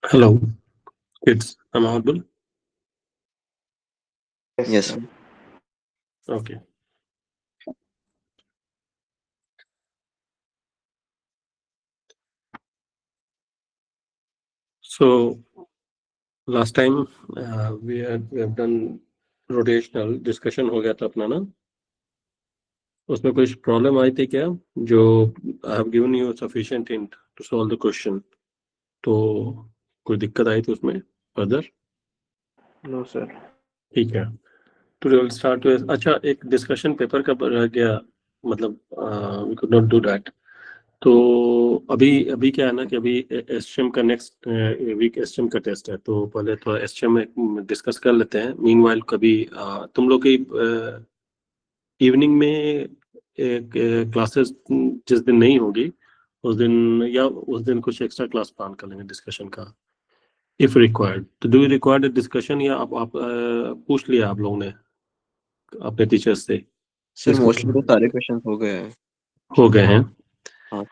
Hello, kids. Am I audible? Yes. Okay. So last time we have done rotational discussion हो गया था अपना ना, उसमें कुछ प्रॉब्लम आई थी क्या? जो I have given you sufficient hint to solve the question, तो कोई दिक्कत आई थी उसमें फर्दर? No sir. ठीक है, टुडे विल स्टार्ट विद, अच्छा एक डिस्कशन पेपर का रह गया, मतलब we could not do that. तो अभी क्या है ना कि अभी एसटीएम का नेक्स्ट वीक एसटीएम का टेस्ट है, तो पहले थोड़ा एसटीएम में डिस्कस कर लेते हैं। मीनवाइल कभी तुम लोग की इवनिंग में क्लासेस जिस दिन नहीं होगी उस दिन, या उस दिन कुछ एक्स्ट्रा क्लास प्लान कर लेंगे डिस्कशन का, इफ रिक्वायर्ड। तो डू यू रिक्वायर्ड डिस्कशन, या आप पूछ लिया आप लोगों ने अपने टीचर्स से? सर मोस्टली तो सारे क्वेश्चन हो गए हैं। हो गए हैं। हाँ।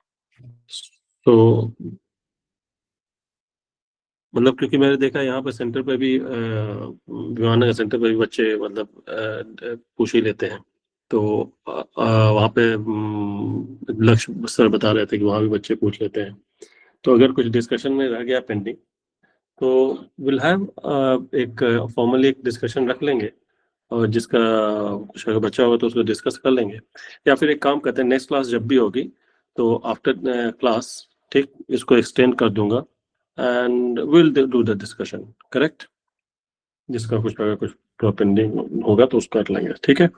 तो मतलब क्योंकि मैंने देखा यहाँ पे सेंटर पे भी विमाननगर सेंटर पे भी बच्चे मतलब पूछ ही लेते हैं। तो वहाँ पे लक्ष्य सर बता रहे थे कि वहाँ भी बच्चे पूछ लेते हैं। तो अगर कुछ डिस्कशन में रह गया पेंडिंग, तो विल हैव एक फॉर्मली एक डिस्कशन रख लेंगे, और जिसका कुछ अगर बच्चा होगा तो उसको डिस्कस कर लेंगे। या फिर एक काम करते हैं, नेक्स्ट क्लास जब भी होगी तो आफ्टर क्लास, ठीक, इसको एक्सटेंड कर दूंगा and will do the discussion, correct? जिसका कुछ अगर कुछ पेंडिंग होगा तो उसको कर लेंगे, ठीक है?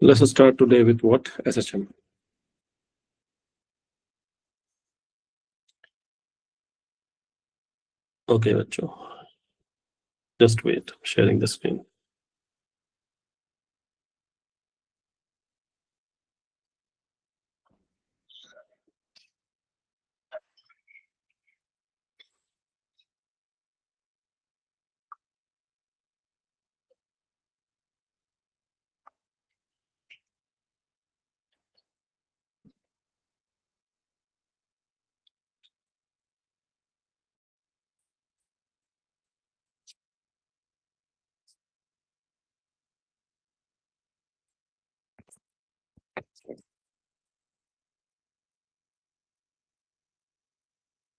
Let's start today with what? SHM. Okay बच्चों, just wait, sharing the screen.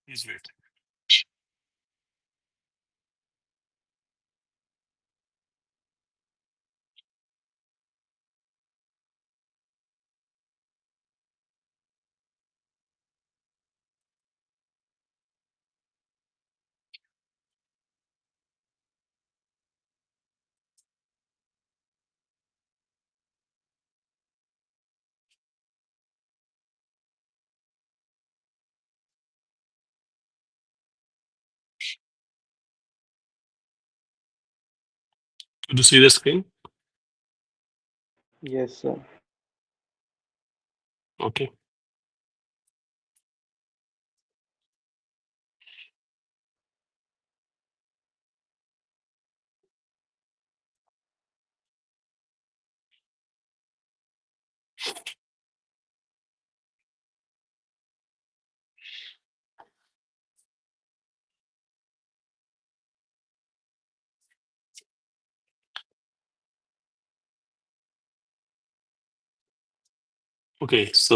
Please wait. Did you see the screen? Yes, sir. Okay. Okay, so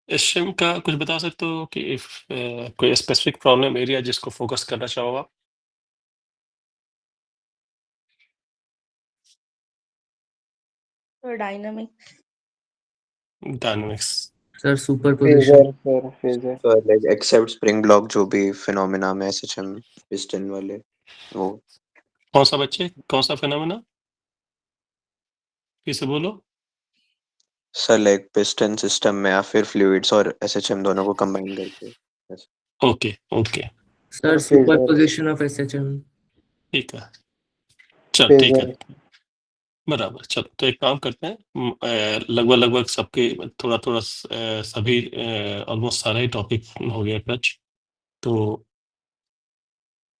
SM का कुछ बता सकते हो कि इफ कोई स्पेसिफिक प्रॉब्लम एरिया जिसको फोकस करना चाहो आप? Dynamics. Dynamics. Sir superposition. Phasor तो लाइक एक्सेप्ट स्प्रिंग ब्लॉक जो भी फिनोमेना में एसएचएम पिस्टन वाले वो। कौन सा बच्चे, कौन सा फिनोमेना? फिर से बोलो। सर लाइक पिस्टन सिस्टम में या फिर फ्लूइड्स और एसएचएम दोनों को कंबाइन करके। Okay okay, sir superposition of SHM. ठीक है, चल ठीक है, बराबर। चलो तो एक काम करते हैं, लगभग लगभग सबके थोड़ा थोड़ा सभी ऑलमोस्ट सारा ही टॉपिक हो गया टच। तो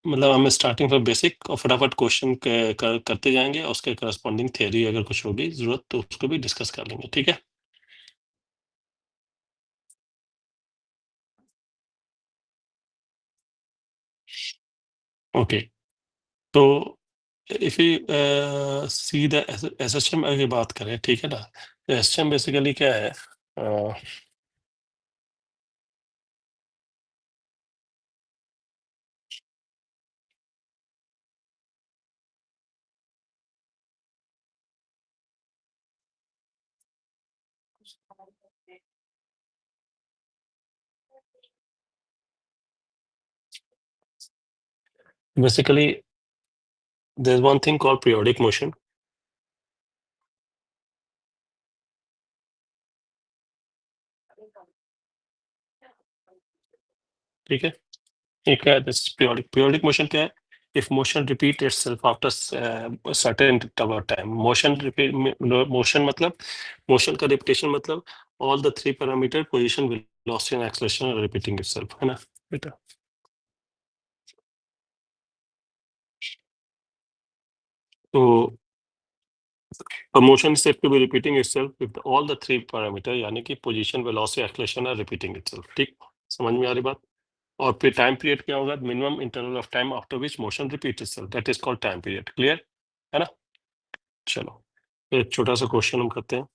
मतलब हम स्टार्टिंग फ्रॉम बेसिक और फटाफट क्वेश्चन करते जाएंगे, उसके करस्पॉन्डिंग थियरी अगर कुछ होगी जरूरत तो उसको भी डिस्कस कर लेंगे, ठीक है? ओके, तो if you see the SHM की बात करें, ठीक है ना, तो SHM बेसिकली क्या है? Basically, there's one thing called periodic motion. ठीक है, ये क्या है? दिस periodic motion क्या है? If motion repeat itself after a certain interval of time. Motion मतलब motion का repetition मतलब all the three parameter position, velocity and acceleration are repeating itself, है ना बेटा? तो a motion is said to be repeating itself if all the three parameter यानी कि position, velocity, acceleration are repeating itself. ठीक, समझ में आ रही बात? और फिर टाइम पीरियड क्या होगा? Minimum interval of time after which motion repeat itself, that is called time period. Clear है ना? चलो, एक छोटा सा क्वेश्चन हम करते हैं.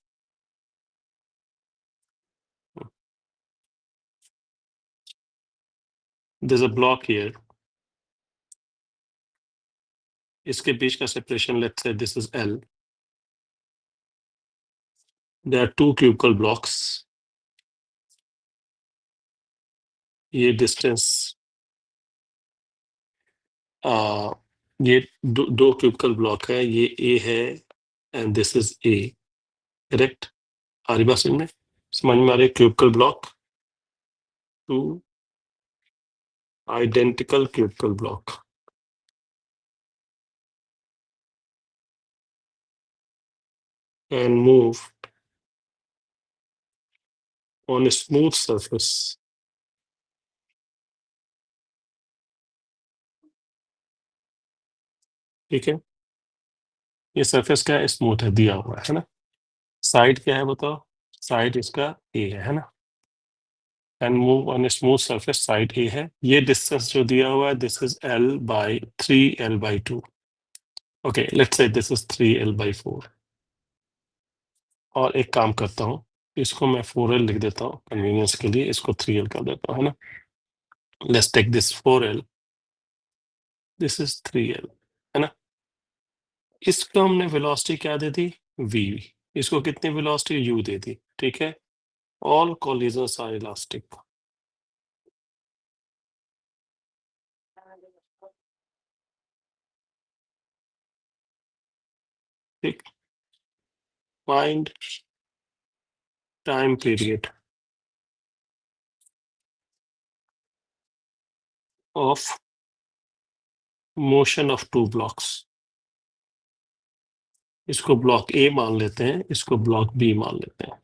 There's a block here. इसके बीच का separation, let's say this is L. There are two cubical blocks. ये डिस्टेंस ये दो क्यूबिकल ब्लॉक है, ये A है and this is A. Correct? आ रही बात समझ में आ रही? Cubical block, two identical cubical block and move on a smooth surface. ठीक है, ये सरफेस क्या है? स्मूथ है, दिया हुआ है ना? साइड क्या है बताओ? साइड इसका ए है ना? And move on a smooth surface, side A है. ये डिस्टेंस जो दिया हुआ है, this is L/3L/2. Okay, let's say this is 3L/4. और एक काम करता हूँ, इसको मैं 4L लिख देता हूँ कन्वीनियंस के लिए, इसको 3L कर देता हूँ, है ना? Let's take this 4L, this is 3L, है ना? इसको हमने वेलोसिटी क्या दे दी? V. इसको कितनी वेलोसिटी? U दे दी. ठीक है, all collisions are elastic. ठीक, find time period of motion of two blocks. इसको ब्लॉक A मान लेते हैं, इसको ब्लॉक B मान लेते हैं.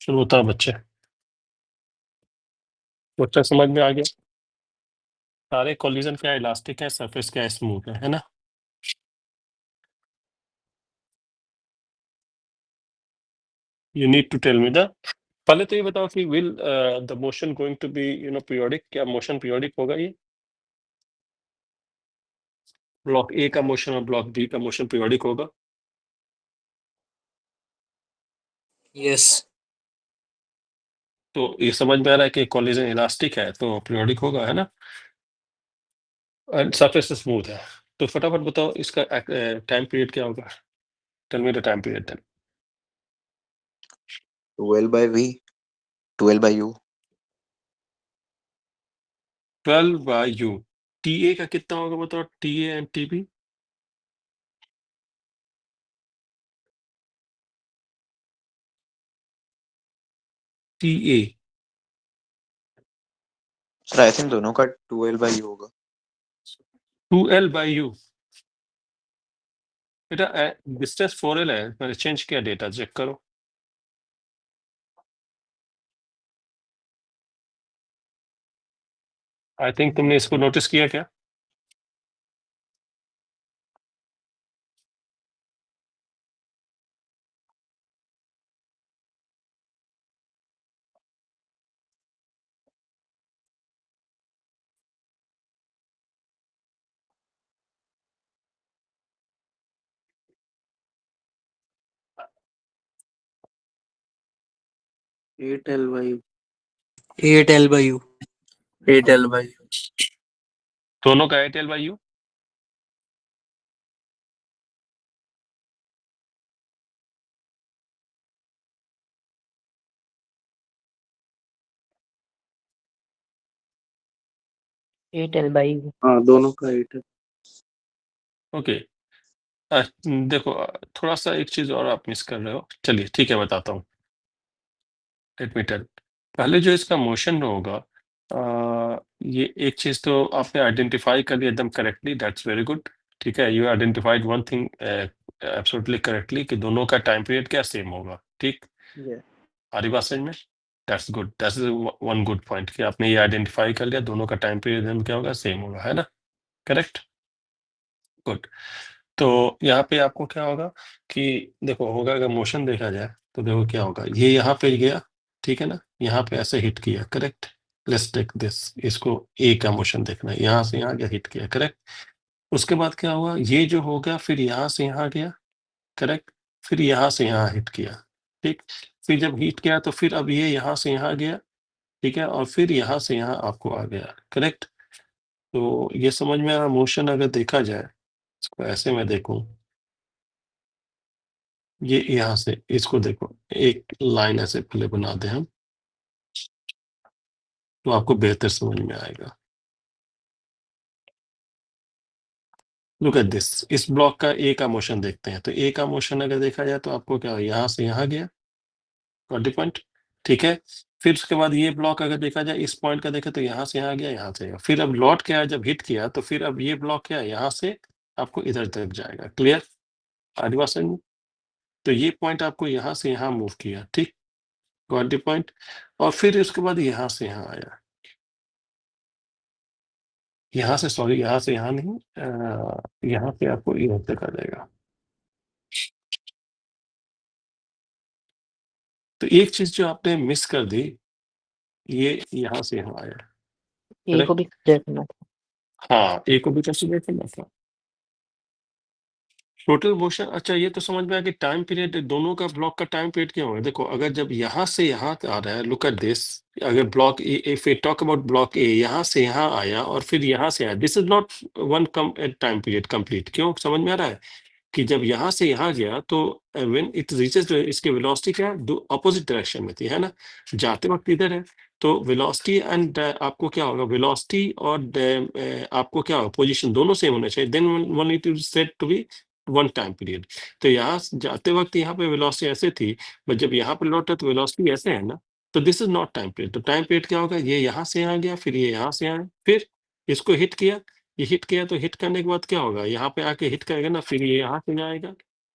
चलो बताओ बच्चे, बच्चा समझ में आ गया? सारे कोलिजन क्या इलास्टिक है, सरफेस क्या स्मूथ है ना? You need to tell me the, पहले तो ये बताओ कि will the motion going to be periodic? क्या मोशन पीरियोडिक होगा? ये ब्लॉक ए का मोशन और ब्लॉक बी का मोशन पीरियोडिक होगा? यस. तो ये समझ में आ रहा है कि कोलिजन इलास्टिक है तो पीरियोडिक होगा, है ना? एंड सरफेस स्मूथ है. तो फटाफट बताओ इसका टाइम पीरियड क्या होगा? Tell me the time period then. 12/V, 12/U. 12/U. TA का कितना होगा बताओ? TA and TB. TA sir I think दोनों का 12/U होगा. 2L/U. बेटा डिस्टेंस 4L है, मैंने चेंज किया डेटा, चेक करो. आई थिंक तुमने इसको नोटिस किया क्या? 8 L by U. दोनों का 8 L by U। हाँ दोनों का 8 है। ओके देखो थोड़ा सा एक चीज और आप मिस कर रहे हो। चलिए ठीक है बताता हूँ। Let me tell. पहले जो इसका मोशन होगा ये एक चीज तो आपने आइडेंटिफाई कर लिया एकदम करेक्टली, दैट्स वेरी गुड। ठीक है, you identified one thing absolutely correctly कि दोनों का टाइम पीरियड क्या सेम होगा। ठीक, हमारी बात समझ में, that's good, that's one good point कि आपने ये आइडेंटिफाई कर लिया दोनों का टाइम पीरियड क्या होगा, सेम होगा, है ना, करेक्ट, गुड। तो यहाँ पे आपको क्या होगा कि देखो होगा, अगर मोशन देखा जाए तो देखो क्या होगा, ये यहाँ पे गया, ठीक है ना, यहाँ पे ऐसे हिट किया, करेक्ट, लेट्स टेक दिस, इसको ए का मोशन देखना है, यहाँ से यहाँ गया हिट किया, करेक्ट। उसके बाद क्या हुआ, ये जो हो गया फिर यहाँ से यहाँ गया, करेक्ट, फिर यहाँ से यहाँ हिट किया, ठीक, फिर जब हिट किया तो फिर अब ये यहाँ से यहाँ गया, ठीक है, और फिर यहाँ से यहाँ आपको आ गया, करेक्ट। तो ये समझ में आया, मोशन अगर देखा जाए इसको ऐसे में देखूं, ये यहाँ से इसको देखो, एक लाइन ऐसे पहले बना दे हम, तो आपको बेहतर समझ में आएगा। लुक एट दिस, इस ब्लॉक का ए का मोशन देखते हैं। तो ए का मोशन अगर देखा जाए तो आपको क्या, यहाँ से यहाँ गया, गॉट द पॉइंट, ठीक है। फिर उसके बाद ये ब्लॉक अगर देखा जाए, इस पॉइंट का देखे तो यहाँ से यहाँ गया, यहाँ से, फिर अब लौट के आया, जब हिट किया तो फिर अब ये ब्लॉक क्या है, यहाँ से आपको इधर तक जाएगा, क्लियर, आदिवासी में। तो ये पॉइंट आपको यहाँ से यहाँ मूव किया, ठीक, गॉट द पॉइंट, और फिर उसके बाद यहाँ से यहाँ आया, यहाँ से, सॉरी यहाँ से यहाँ नहीं, यहाँ पे आपको इधर तक आ जाएगा। तो एक चीज जो आपने मिस कर दी, ये यहाँ से यहाँ आया, ए को भी कंसीडर करना था। हाँ, ए को भी कंसीडर करना था। टोटल मोशन, अच्छा ये तो समझ में आया कि टाइम पीरियड, दोनों का ब्लॉक का टाइम पीरियड क्या होगा। देखो अगर जब यहाँ से यहाँ आ रहा है, लुक एट दिस, अगर block A, if we talk about block A, यहाँ से यहाँ आया और फिर यहाँ से आया, this is not one time period complete. क्यों, समझ में आ रहा है कि जब यहाँ से यहाँ गया तो व्हेन इट रीचेस, इसके वेलोसिटी क्या है, अपोजिट डायरेक्शन में थी, है ना, जाते वक्त इधर है, तो वेलोसिटी एंड आपको क्या होगा, वेलोसिटी और आपको क्या होगा, पोजीशन दोनों सेम होना चाहिए, then one it is said to be one time period. तो यहाँ जाते वक्त यहाँ पे वेलोसिटी ऐसे थी, बट जब यहाँ पे लौटा तो वेलोसिटी ऐसे है ना, तो this is not time period. तो टाइम पीरियड क्या होगा, ये यहाँ से यहाँ गया, फिर ये यहाँ से आया, फिर इसको हिट किया, ये हिट किया, तो हिट करने के बाद क्या होगा, यहाँ पे आके हिट करेगा ना, फिर ये यहाँ से जाएगा,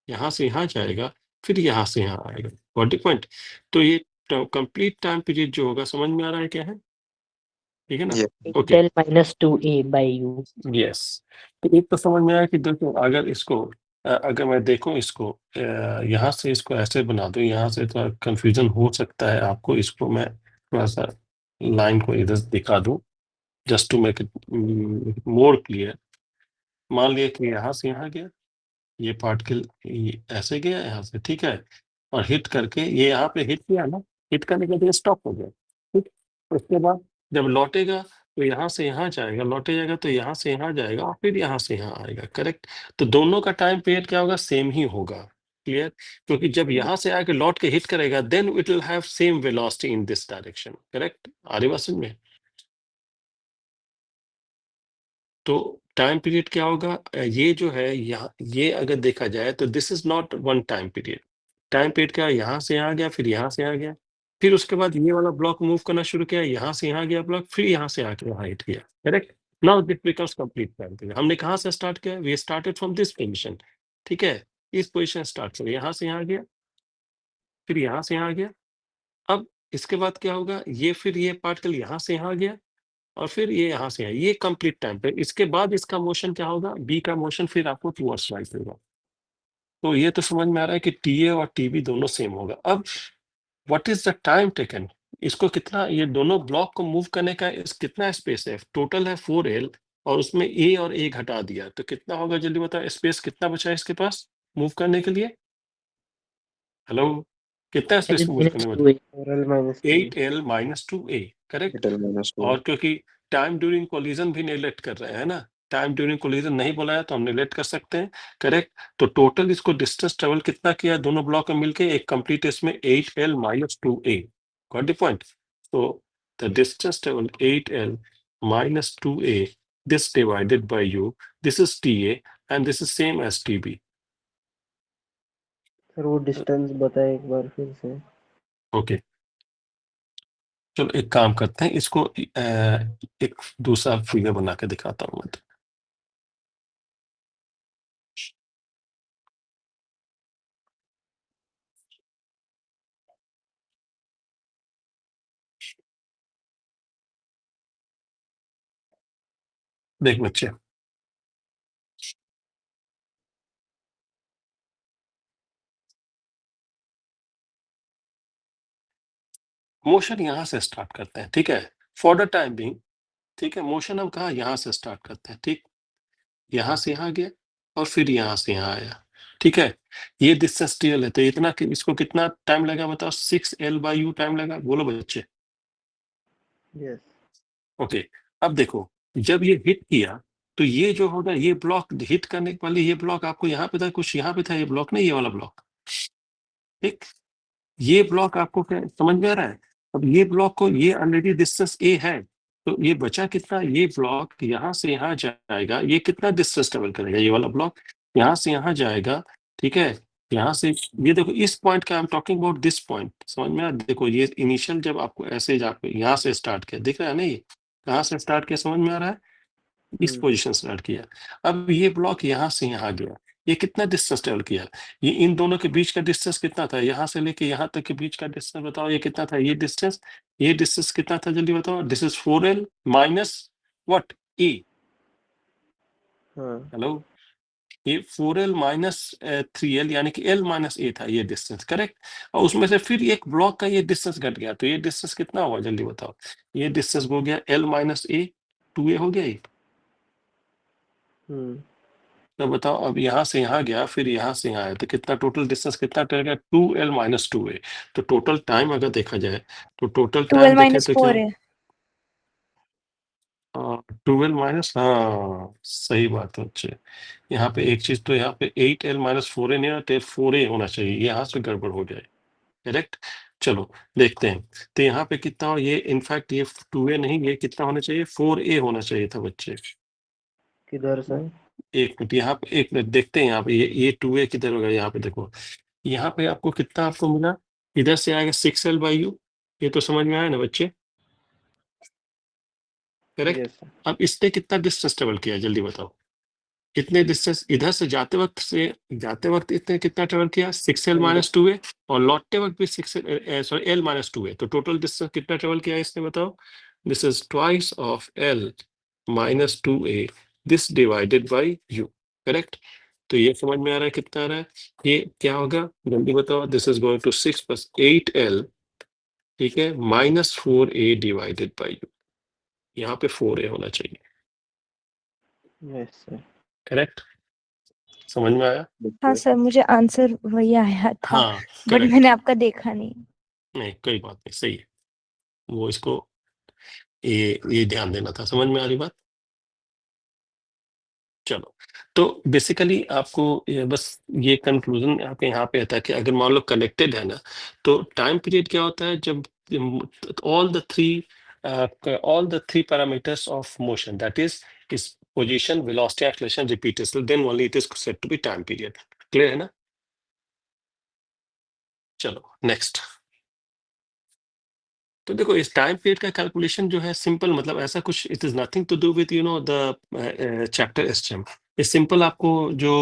यहाँ से यहाँ जाएगा, फिर यहाँ से यहाँ आएगा, गॉट पॉइंट। तो ये कंप्लीट टाइम पीरियड जो होगा, समझ में आ रहा है क्या है, ठीक है ना, okay, L minus 2A by U. Yes. तो एक तो समझ में आया कि देखो अगर इसको अगर मैं देखूं इसको यहाँ से इसको ऐसे बना दूं, यहाँ से थोड़ा कंफ्यूजन हो सकता है आपको, इसको मैं थोड़ा सा लाइन को इधर दिखा दूं, just to make it more clear. मान लिया कि यहाँ से यहाँ गया, ये पार्टिकल ऐसे गया यहाँ से, ठीक है, और हिट करके ये यहाँ पे हिट किया ना, हिट करने के बाद ये स्टॉप हो गया, ठीक। उसके बाद जब लौटेगा तो यहाँ से यहाँ जाएगा, लौटे जाएगा तो यहाँ से यहाँ जाएगा, और फिर यहाँ से यहाँ आएगा, करेक्ट। तो दोनों का टाइम पीरियड क्या होगा, सेम ही होगा, क्लियर, क्योंकि जब यहाँ से आके लौट के हिट करेगा, then it will have same velocity in this direction, correct, आ रही बात समझ में। तो टाइम पीरियड क्या होगा, ये जो है यहाँ, ये अगर देखा जाए तो this is not one time period. Time period क्या है, यहाँ से यहाँ गया, फिर यहाँ से आ गया, फिर उसके बाद ये वाला ब्लॉक मूव करना शुरू किया, यहाँ से यहाँ गया ब्लॉक, फिर यहाँ से आके यहाँ हिट किया, correct. Now this becomes complete time period. हमने कहाँ से स्टार्ट किया, we started from this position, ठीक है, इस पोजीशन स्टार्ट से यहाँ से यहाँ गया, फिर यहाँ से यहाँ गया। अब इसके बाद क्या होगा, ये फिर ये पार्टिकल यहाँ से यहाँ गया, और फिर ये यहाँ से है, ये कंप्लीट टाइम पे। इसके बाद इसका मोशन क्या होगा, बी का मोशन फिर आपको टूवर्ड्स राइट होगा। तो ये तो समझ में आ रहा है कि टीए और टीबी दोनों सेम होगा। अब what is the time taken, इसको कितना, ये दोनों ब्लॉक को मूव करने का कितना स्पेस है, टोटल है 4L, और उसमें ए और ए घटा दिया, तो कितना होगा, जल्दी बताओ, स्पेस कितना बचा है इसके पास मूव करने के लिए, हेलो, कितना स्पेस L मूव minus करने में 2A. 8L minus 2A, correct. -2 और क्योंकि टाइम ड्यूरिंग कोलिजन भी नेग्लेक्ट कर रहे हैं ना, टाइम ड्यूरिंग कोलिजन नहीं बोला है तो हम नेग्लेक्ट कर सकते हैं, करेक्ट। तो टोटल इसको डिस्टेंस ट्रेवल कितना किया दोनों ब्लॉक में मिलके, एक कंप्लीट इसमें 8L minus 2A, got the point. तो the distance travel 8L minus 2A, this divided by U, this is TA and this is same as TB. Sir वो डिस्टेंस बताए एक बार फिर से। ओके, चलो एक काम करते हैं, इसको एक दूसरा फिगर बना के दिखाता हूँ मैं। देख बच्चे, मोशन यहां से स्टार्ट करते हैं, ठीक है, फॉर द टाइम बिंग, ठीक है। मोशन हम कहा यहां से स्टार्ट करते हैं, ठीक, यहां से यहां गया और फिर यहां से यहां आया, ठीक है। ये डिस्टेंस टीएल है, तो इतना इसको कितना टाइम लगा बताओ, 6L/U टाइम लगा, बोलो बच्चे। यस ओके, अब देखो जब ये हिट किया तो ये जो होगा, ये ब्लॉक हिट करने के पहले ये ब्लॉक आपको यहाँ पे था, कुछ यहाँ पे था, ये ब्लॉक नहीं, ये वाला ब्लॉक, ठीक। ये ब्लॉक आपको क्या समझ में आ रहा है? अब ये ब्लॉक को, ये ऑलरेडी डिस्टेंस ए है, तो ये बचा कितना, ये ब्लॉक यहाँ से यहाँ जाएगा, ये कितना डिस्टेंस ट्रेवल करेगा, ये वाला ब्लॉक यहाँ से यहाँ जाएगा, ठीक है। यहाँ से ये देखो, इस पॉइंट का I am talking about this point, समझ में आ, देखो ये इनिशियल जब आपको ऐसे जाके यहाँ से स्टार्ट किया, दिख रहा है ना, ये कहाँ से स्टार्ट किया, समझ में आ रहा है, इस पोजीशन से स्टार्ट किया। अब ये ब्लॉक यहाँ से यहाँ गया, ये कितना डिस्टेंस ट्रेवल किया, ये इन दोनों के बीच का डिस्टेंस कितना था, यहाँ से लेके यहाँ तक के बीच का डिस्टेंस बताओ, ये कितना था, ये डिस्टेंस कितना था, जल्दी बताओ। This is 4L minus what, A, हाँ हेलो, ये 4L माइनस 3L यानी कि L माइनस ए था ये डिस्टेंस, करेक्ट। और उसमें से फिर एक ब्लॉक का ये डिस्टेंस घट गया, तो ये डिस्टेंस कितना हुआ, जल्दी बताओ। ये डिस्टेंस हो गया L माइनस ए, 2A हो गया ये। तो बताओ, अब यहाँ से यहाँ गया, फिर यहाँ से यहाँ आया, तो कितना टोटल डिस्टेंस कितना टल 2L माइनस 2A। तो टोटल टाइम अगर देखा जाए तो टोटल 12 टाइम देखे minus तो 4 क्या, है 12 माइनस, हाँ सही बात है बच्चे। यहाँ पे एक चीज, तो यहाँ पे 8L माइनस 4A नहीं होता, 4A होना चाहिए, यहाँ से गड़बड़ हो जाए, करेक्ट। चलो देखते हैं, तो यहाँ पे कितना हो, ये इनफैक्ट ये 2A नहीं, ये कितना होना चाहिए, 4A होना चाहिए था बच्चे। किधर से? एक मिनट, यहाँ पे एक मिनट देखते हैं, यहाँ पे ये 2A किधर होगा, यहाँ पे देखो, यहाँ पे आपको कितना आपको मिला, इधर से आएगा 6L/U, ये तो समझ में आया ना बच्चे, करेक्ट। यस सर अब इसने कितना डिस्टेंस ट्रेवल किया, जल्दी बताओ। इतने डिस्टेंस इधर से जाते वक्त इतने कितना ट्रेवल किया, 6L माइनस 2A, और लौटते वक्त भी 6L माइनस 2A, तो टोटल डिस्टेंस कितना ट्रेवल किया इसने बताओ। This is twice of L minus 2A, this divided by U, correct. तो ये समझ में आ रहा है कितना आ रहा है, ये क्या होगा जल्दी बताओ। This is going to 6 + 8L, ठीक है, minus 4A divided by U, यहाँ पे 4A होना चाहिए, यस सर करेक्ट, समझ में आया। हाँ सर मुझे आंसर वही आया था हाँ बट करेक्ट, मैंने आपका देखा नहीं। नहीं कोई बात नहीं, सही है, वो इसको ये ध्यान देना था, समझ में आ रही बात। चलो, तो बेसिकली आपको बस ये कंक्लूजन आपके यहाँ पे आता है कि अगर मान लो कनेक्टेड है ना, तो टाइम पीरियड क्या होता है, जब all the three parameters of motion, that is position, velocity, acceleration, repetition, then only it is said to be time period, clear है ना। चलो नेक्स्ट, तो देखो इस टाइम पीरियड का कैलकुलेशन जो है सिंपल, मतलब ऐसा कुछ, it is nothing to do with the chapter STM. ये सिंपल आपको जो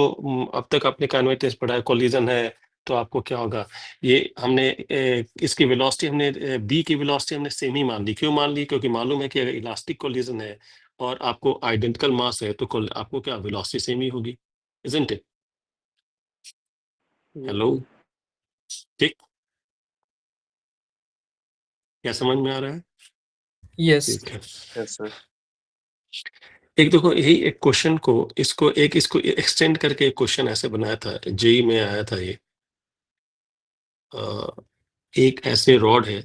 अब तक आपने काइनेमेटिक्स पढ़ा है, कोलिजन है, तो आपको क्या होगा, ये हमने इसकी वेलोसिटी, हमने बी की वेलोसिटी हमने सेम ही मान ली, क्यों मान ली, क्योंकि मालूम है कि अगर इलास्टिक कोलिजन है और आपको आइडेंटिकल मास है तो आपको क्या वेलोसिटी सेम ही होगी, इजंट इट। हेलो, ठीक, क्या समझ में आ रहा है? Yes. ठीक है। यस सर एक देखो, यही एक क्वेश्चन को इसको एक्सटेंड करके एक क्वेश्चन ऐसे बनाया था, जेई में आया था ये, एक ऐसे रॉड है,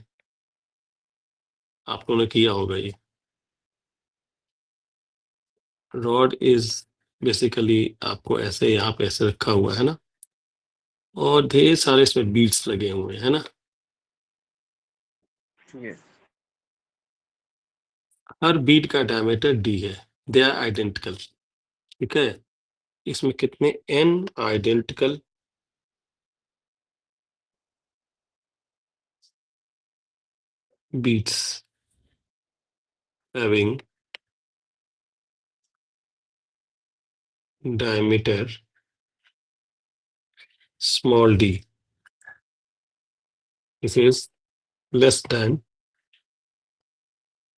आप लोगों ने किया होगा ये। रॉड इज बेसिकली आपको ऐसे यहाँ पे ऐसे रखा हुआ है ना, और ढेर सारे इसमें बीट्स लगे हुए हैं ना। Yes. हर बीट का डायमीटर d है, दे आर आइडेंटिकल। ठीक है, इसमें कितने n identical beats having diameter small d, this is less than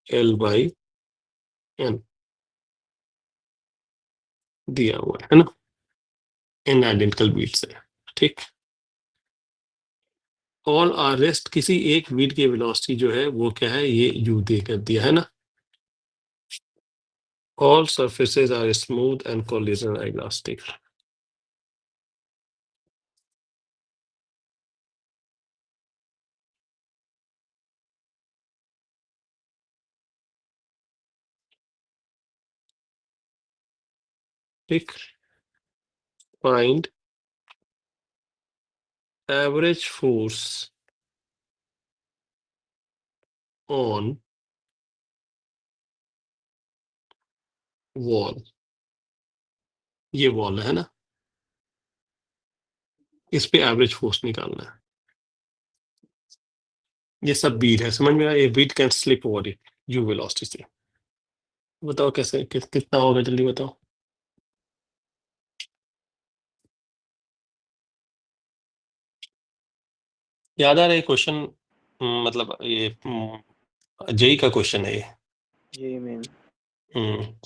L by n दिया हुआ है ना, n आइडेंटिकल बीट्स है। ठीक, ऑल आर रेस्ट, किसी एक बीट की वेलोसिटी जो है वो क्या है, ये u दे कर दिया है ना। All surfaces are smooth and collision agnostic. ठीक, find average force on wall, ये वॉल है ना, इस पे एवरेज फोर्स निकालना है। ये सब बीट है, समझ में आया, ये beat can slip over it u velocity से। बताओ कैसे, कितना होगा, जल्दी बताओ। याद आ रहा है क्वेश्चन, मतलब ये जेई का क्वेश्चन है ये। J main.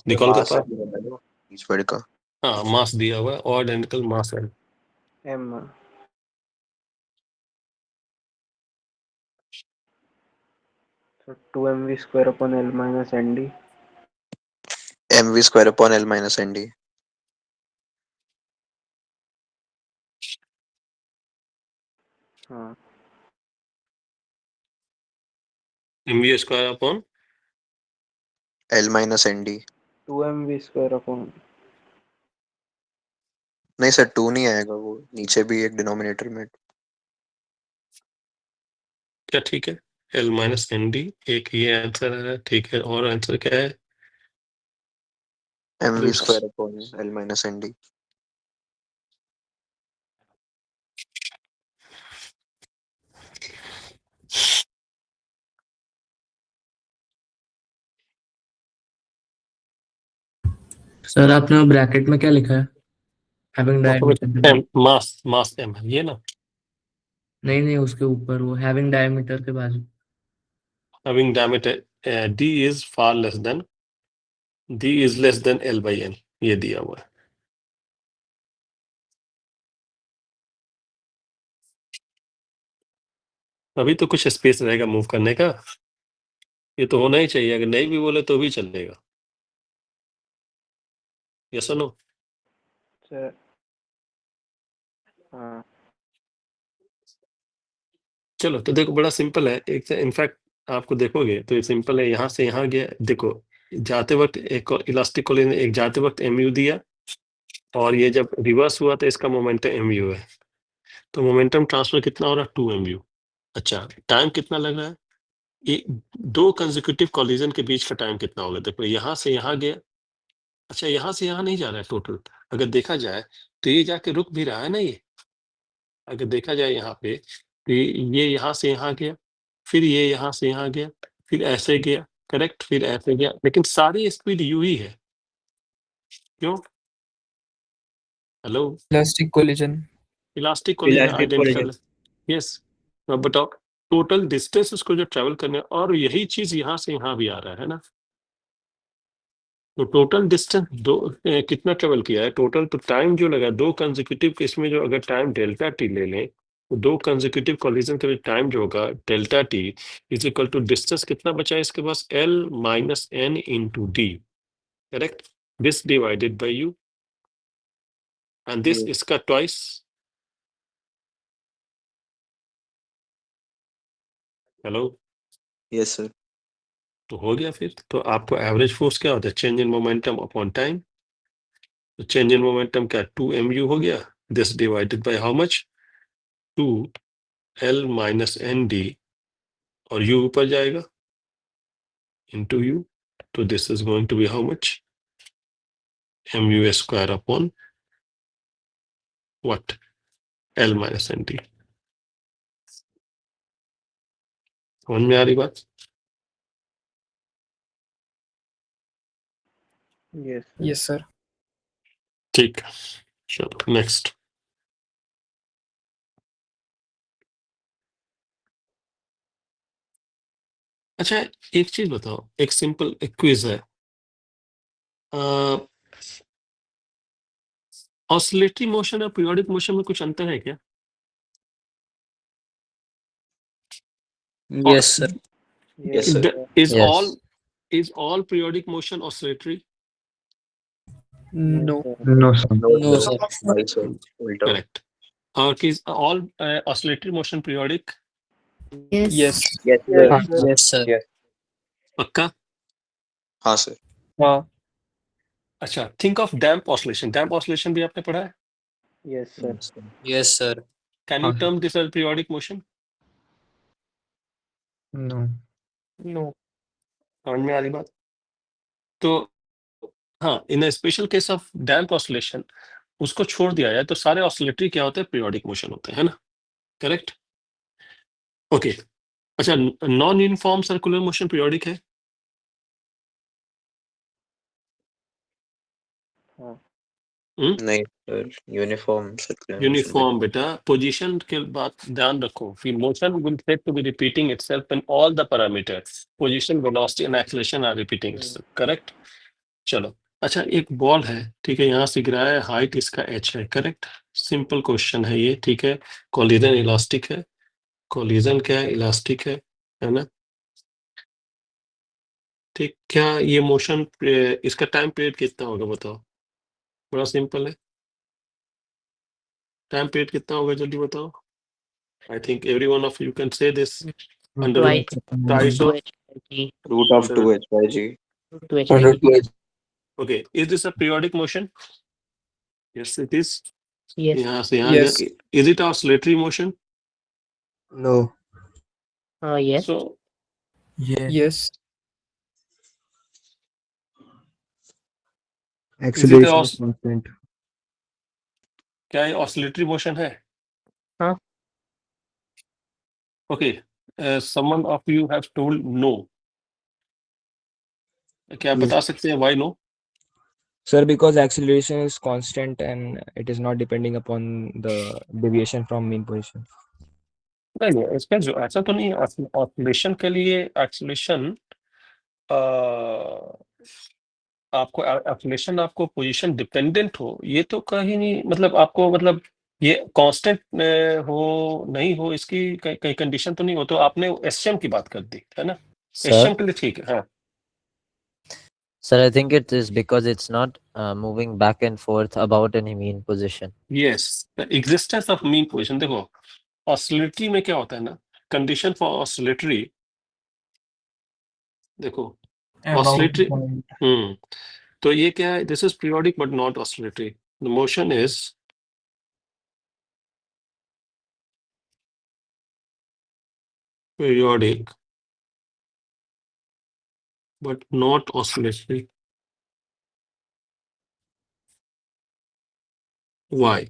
रिकॉल कर मास पा, बीच वर्ड का। हाँ मास दिया हुआ है, और आइडेंटिकल मास है। M. So 2mv square upon L minus nd. mv square upon L minus nd। हाँ mv square upon L minus nd। 2mv square upon. नहीं सर 2 नहीं आएगा, वो नीचे भी एक डिनोमिनेटर में। क्या, ठीक है, एल माइनस एन डी, एक ये आंसर है। ठीक है, और आंसर क्या है, mv square upon L minus nd। Sir आपने ब्रैकेट में क्या लिखा है? Having diameter. Mass mass M है ये ना, नहीं नहीं, उसके ऊपर वो हैविंग डायमीटर के बाद। having diameter d is far less than, d is less than L by n, ये दिया हुआ है। अभी तो कुछ स्पेस रहेगा मूव करने का, ये तो होना ही चाहिए, अगर नहीं भी बोले तो भी चलेगा। यस और नो? Sir. हाँ चलो, तो देखो बड़ा सिंपल है, एक इनफैक्ट आपको देखोगे तो ये सिंपल है, यहाँ से यहाँ गया, देखो जाते वक्त एक इलास्टिक कोलिजन, एक जाते वक्त mu दिया, और ये जब रिवर्स हुआ तो इसका मोमेंटम mu है, तो मोमेंटम ट्रांसफर कितना हो रहा है, 2mu। अच्छा, टाइम कितना लग रहा है, ये दो कंसेक्यूटिव कोलिजन के बीच का टाइम कितना होगा, देखो यहाँ से यहाँ गया, अच्छा यहाँ से यहाँ नहीं जा रहा है टोटल, अगर देखा जाए तो ये जाके रुक भी रहा है ना, ये अगर देखा जाए यहाँ पे तो ये यहाँ से यहाँ गया, फिर ये यहाँ से यहाँ गया, फिर ऐसे गया, करेक्ट, फिर ऐसे गया, लेकिन सारी स्पीड यू ही है, क्यों? Hello, Plastic collision. Elastic collision Elastic identical, collision. Yes. अब बताओ टोटल डिस्टेंस उसको जो ट्रेवल करने, और यही चीज यहाँ से यहाँ भी आ रहा है ना, तो टोटल डिस्टेंस दो कितना ट्रेवल किया है टोटल, तो टाइम जो लगा दो कंसेक्यूटिव केस में, जो अगर टाइम डेल्टा टी ले लें, तो दो कंसेक्यूटिव कॉलिजन के टाइम जो होगा delta T is equal to distance कितना बचा है इसके पास, L minus N into D, correct, this divided by U, and this इसका ट्वाइस, हेलो, यस सर। तो हो गया फिर। तो आपको एवरेज फोर्स क्या होता है? Change in momentum upon time. तो चेंज इन मोमेंटम क्या, 2mu हो गया, this divided by how much, 2L minus ND, और U ऊपर जाएगा into U, तो this is going to be how much, mu square upon what, L minus ND। समझ में आ रही बात? Yes yes sir. ठीक, चलो नेक्स्ट। अच्छा, एक चीज बताओ, एक सिंपल क्विज है, ऑसिलेटरी मोशन और पीरियोडिक मोशन में कुछ अंतर है क्या? Yes sir. Yes sir. Is Yes. all periodic motion oscillatory? No. No No, sir. No sir. नहीं सर, उल्टा। Correct. Or is all oscillatory motion periodic? Yes. Yes yes sir. Sir yes sir. पक्का? हाँ सर। हाँ। अच्छा, think of damp oscillation. Damp oscillation भी आपने पढ़ा है? Yes sir yes sir. Can you हाँ, term this as periodic motion? no. No. समझ में आ रही बात? तो हाँ, इन a special case of damp oscillation, उसको छोड़ दिया जाए तो सारे ऑसिलेटरी क्या होते हैं? पीरियोडिक मोशन होते हैं, है ना? करेक्ट? ओके। अच्छा, non uniform circular motion periodic है? हाँ नहीं sir, uniform circular motion. Uniform बेटा, पोजीशन के बात ध्यान रखो। फिर motion will set to be repeating itself when all the parameters position, velocity and acceleration are repeating itself. Correct? चलो, अच्छा, एक बॉल है, ठीक है, यहाँ से गिरा है, हाइट इसका h है। करेक्ट? सिंपल क्वेश्चन है ये, ठीक है। कोलिजन इलास्टिक है, कोलिजन क्या है? इलास्टिक है ना? ठीक, क्या ये मोशन, इसका टाइम पीरियड कितना होगा बताओ? बड़ा सिंपल है, टाइम पीरियड कितना होगा जल्दी बताओ। I think every one of you can say this, under Twice price of 2h by g. Root of 2h/g। 2h by g. okay, is this a periodic motion? Yes it is. Yes. यहाँ से यहाँ Yes. is it oscillatory motion? No. Yes. So Yeah. Yes. Acceleration is constant. क्या ये oscillatory motion है? हाँ। Okay, someone of you have told no. क्या Yes. बता सकते हैं why no? Sir, because acceleration is constant and it is not depending upon the deviation from mean position. नहीं, इसका जो ऐसा तो नहीं है। ऑसिलेशन के लिए एक्सेलरेशन, आपको ऑसिलेशन, आपको पोजीशन डिपेंडेंट हो, ये तो कहीं नहीं, मतलब आपको, मतलब ये कांस्टेंट हो नहीं हो, इसकी कई कंडीशन तो नहीं हो। तो आपने एसएम की बात कर दी है ना? एसएम Sir, के लिए ठीक है। हाँ, sir, I think it is because it's not moving back and forth about any mean position. Yes, the existence of mean position. देखो, ऑसिलेटरी में क्या होता है ना, कंडीशन फॉर ऑसिलेटरी, देखो ऑसिलेटरी, तो ये क्या है? This is periodic but not oscillatory. The motion is periodic but not oscillatory. Why?